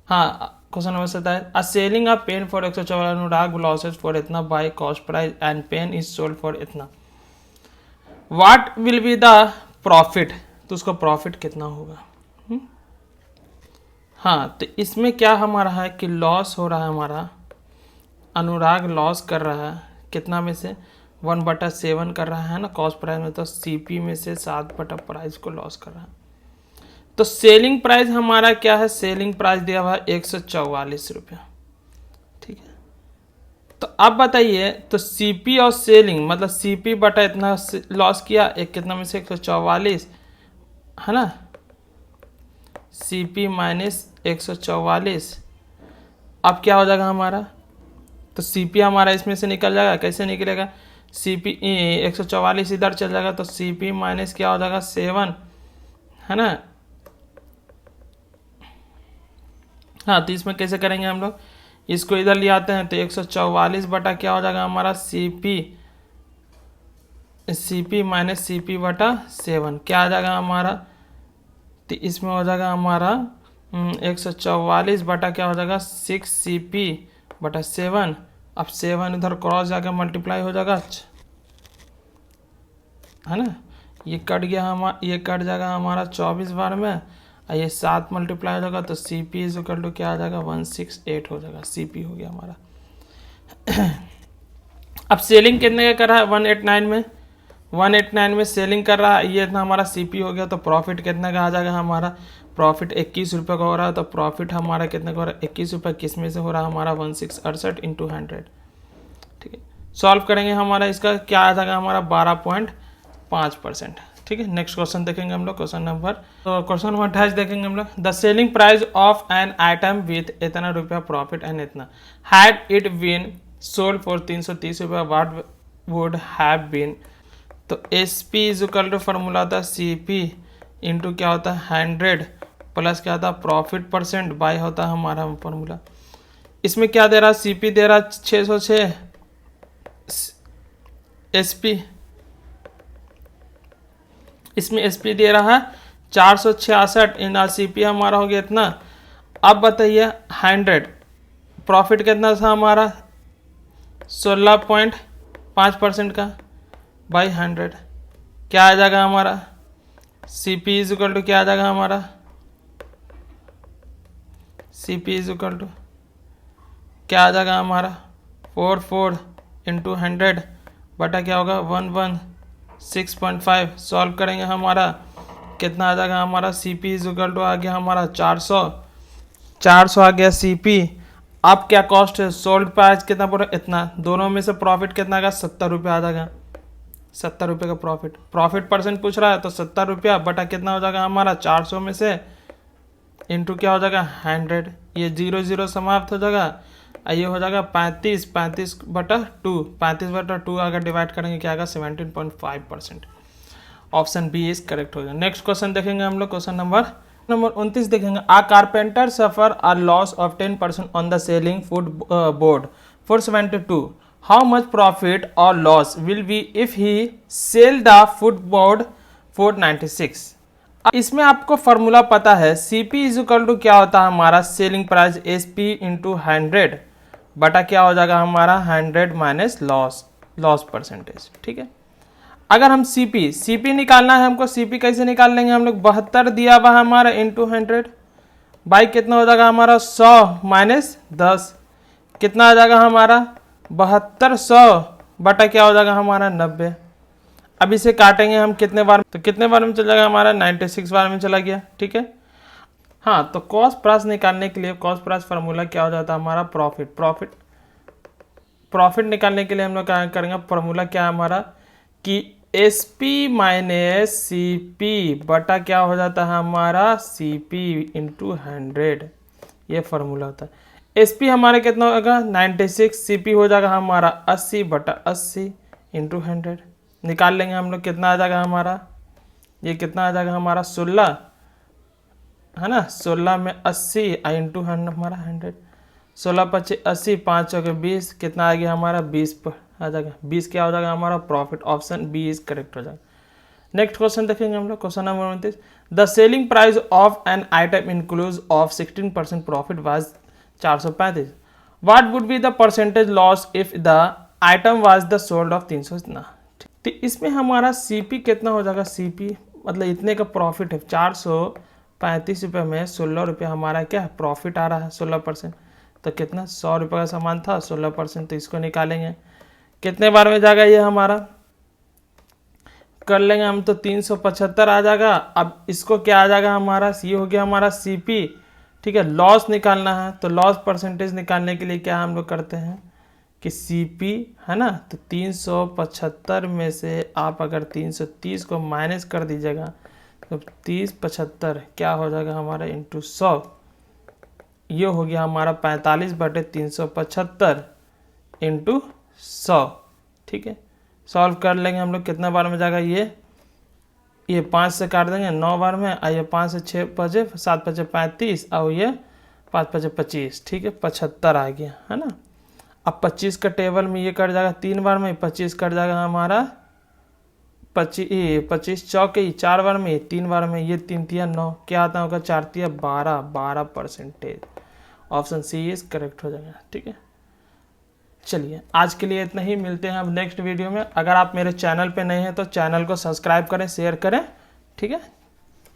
Speaker 1: हाँ question number 27, a selling a pen for 144 Anurag losses for इतना buy cost price and pen is sold for इतना, what will be the profit. तो उसका प्रॉफिट कितना होगा। हाँ, तो इसमें क्या हमारा है कि लॉस हो रहा है हमारा, अनुराग लॉस कर रहा है कितना में से 1/7 कर रहा है ना कॉस्ट प्राइस में, तो CP में से 7 प्राइस को लॉस कर रहा है। तो सेलिंग प्राइस हमारा क्या है, सेलिंग प्राइस दिया हुआ है 144 रुपया। ठीक है, तो अब बताइए, तो CP और सेलिंग मतलब CP बटा इतना लॉस किया, एक कितना में से 144 है ना, CP माइनस 144, अब क्या हो जाएगा हमारा, तो CP हमारा इसमें से निकल जाएगा, कैसे निकलेगा, CP 144 इधर चल जाएगा, तो CP माइनस क्या हो जाएगा 7 है ना। हाँ, तो इसमें कैसे करेंगे हम लोग, इसको इधर ले आते हैं, तो 144 बटा क्या हो जाएगा हमारा CP CP माइनस CP बटा 7 क्या आ जाएगा हमारा, तो इसमें हो जाएगा हमारा 144 बटा क्या हो जाएगा 6CP बटा 7। अब 7 इधर क्रॉस जाकर मल्टीप्लाई हो जाएगा, है ना, ये कट गया ये कट जाएगा हमारा 24 बार में, और ये 7 मल्टीप्लाई हो जाएगा, तो CP इज इक्वल टू क्या आ जाएगा 168 हो जाएगा। CP हो गया हमारा। अब सेलिंग कितने का कर रहा है 189 में सेलिंग कर रहा है, ये इतना हमारा CP हो गया। तो प्रॉफिट कितने का आ जाएगा हमारा, प्रॉफिट 21 रुपये का हो रहा है। तो प्रॉफिट हमारा कितने का हो रहा है 21 रुपये, किस में से हो रहा है हमारा 1668 इंटू 100। ठीक है, सॉल्व करेंगे हमारा इसका क्या आ जाएगा हमारा 12.5%। ठीक है, नेक्स्ट क्वेश्चन देखेंगे हम लोग, क्वेश्चन नंबर 28 देखेंगे हम लोग। The selling price of an item with इतना रुपया प्रॉफिट एंड इतना, had it been sold for 330 रुपया, व्हाट वुड हैव बीन। तो SP is equal to formula होता है CP इंटू क्या होता है 100 प्लस क्या होता है प्रॉफिट परसेंट बाय होता है हमारा फॉर्मूला। इसमें क्या दे रहा है CP दे रहा है 606, SP इसमें SP दे रहा है 466, इन CP हमारा हो गया इतना। अब बताइए 100 प्रॉफिट कितना था हमारा 16.5% का बाई 100 क्या आ जाएगा हमारा CP इज इक्वल टू क्या आ जाएगा हमारा, CP इज इक्वल टू क्या आ जाएगा हमारा 44 इंटू 100 बटा क्या होगा 116.5। सॉल्व करेंगे हमारा कितना आ जाएगा हमारा CP इज इक्वल टू आ गया हमारा 400 आ गया CP। अब क्या कॉस्ट है सोल्ड प्राइस कितना पूरा इतना, दोनों में से प्रॉफिट कितना का 70 रुपये आ जाएगा, 70 रुपये का प्रॉफिट परसेंट पूछ रहा है। तो 70 रुपया बटा कितना हो जाएगा हमारा 400 में से इंटू क्या हो जाएगा 100, ये 0 0 समाप्त हो जाएगा, ये हो जाएगा 35 बटा 2 अगर डिवाइड करेंगे क्या आएगा 17.5%। ऑप्शन बी इज करेक्ट हो जाएगा। नेक्स्ट क्वेश्चन देखेंगे हम लोग, क्वेश्चन नंबर 29 देखेंगे। A carpenter suffer a loss of 10% on the selling food board 472, how much profit और loss will be if he sell the food board 496। इसमें आपको formula पता है CP इज इक्वल टू क्या होता है हमारा सेलिंग प्राइस SP इंटू 100 बटा क्या हो जाएगा हमारा 100 माइनस लॉस परसेंटेज। ठीक है, अगर हम CP निकालना है हमको, CP कैसे निकाल लेंगे हम लोग 72 दिया हुआ हमारा इंटू 100 बाई कितना हो जाएगा हमारा 100 माइनस 10 कितना आ जाएगा हमारा 7200 बटा क्या हो जाएगा हमारा 90। अब इसे काटेंगे हम कितने बार, तो कितने बार में चला जाएगा हमारा 96 बार में चला गया। ठीक है, हाँ, तो कॉस्ट प्राइस निकालने के लिए कॉस्ट प्राइस फार्मूला क्या हो जाता है हमारा प्रॉफिट निकालने के लिए हम लोग क्या करेंगे, फार्मूला क्या है हमारा कि SP माइनस CP बटा क्या हो जाता है हमारा CP इंटू 100, ये फार्मूला होता है। SP हमारा कितना होगा 96, CP हो जाएगा हमारा 80 बटा 80 इंटू 100 निकाल लेंगे हम लोग, कितना आ जाएगा हमारा, ये कितना आ जाएगा हमारा 16, है ना, 16 में 80 इंटू हमारा 100, 16 25 80 5 हो गया 20, कितना आ गया हमारा 20 पर आ जाएगा, 20 क्या हो जाएगा हमारा profit. Option B is correct हो जाएगा। नेक्स्ट क्वेश्चन देखेंगे हम लोग, question number 29। The selling price of an item includes of 16% profit was 435, what would be the percentage loss if the item was the sold of 300 इतना। तो इसमें हमारा CP कितना हो जाएगा, CP मतलब इतने का प्रॉफिट है 435 रुपये में 16 रुपये हमारा क्या है प्रॉफिट आ रहा है 16%, तो कितना 100 रुपये का सामान था 16%, तो इसको निकालेंगे कितने बार में जाएगा ये हमारा, कर लेंगे हम तो 375 आ जाएगा। अब इसको क्या आ जाएगा हमारा, ये हो गया हमारा CP। ठीक है, लॉस निकालना है, तो लॉस परसेंटेज निकालने के लिए क्या हम लोग करते हैं कि CP है ना, तो 375 में से आप अगर 330 को माइनस कर दीजिएगा तो 30 क्या हो जाएगा हमारा इंटू 100, ये हो गया हमारा 45 बटे 375 इंटू 100। ठीक है, सॉल्व कर लेंगे हम लोग, कितना बार में जाएगा ये 5 से काट देंगे 9 बार में, और ये 5 से 6 बजे 7 बजे 35 और ये 5 बजे 25। ठीक है, 75 आ गया, है ना। अब 25 का टेबल में ये कट जाएगा 3 बार में, 25 कट जाएगा हमारा 25 चौके 4 बार में, 3 बार में, ये 3 तिया 9, क्या आता होगा 4 तिया 12%। ऑप्शन सी इज करेक्ट हो जाएगा। ठीक है, चलिए आज के लिए इतना ही, मिलते हैं अब नेक्स्ट वीडियो में। अगर आप मेरे चैनल पे नए हैं तो चैनल को सब्सक्राइब करें, शेयर करें। ठीक है।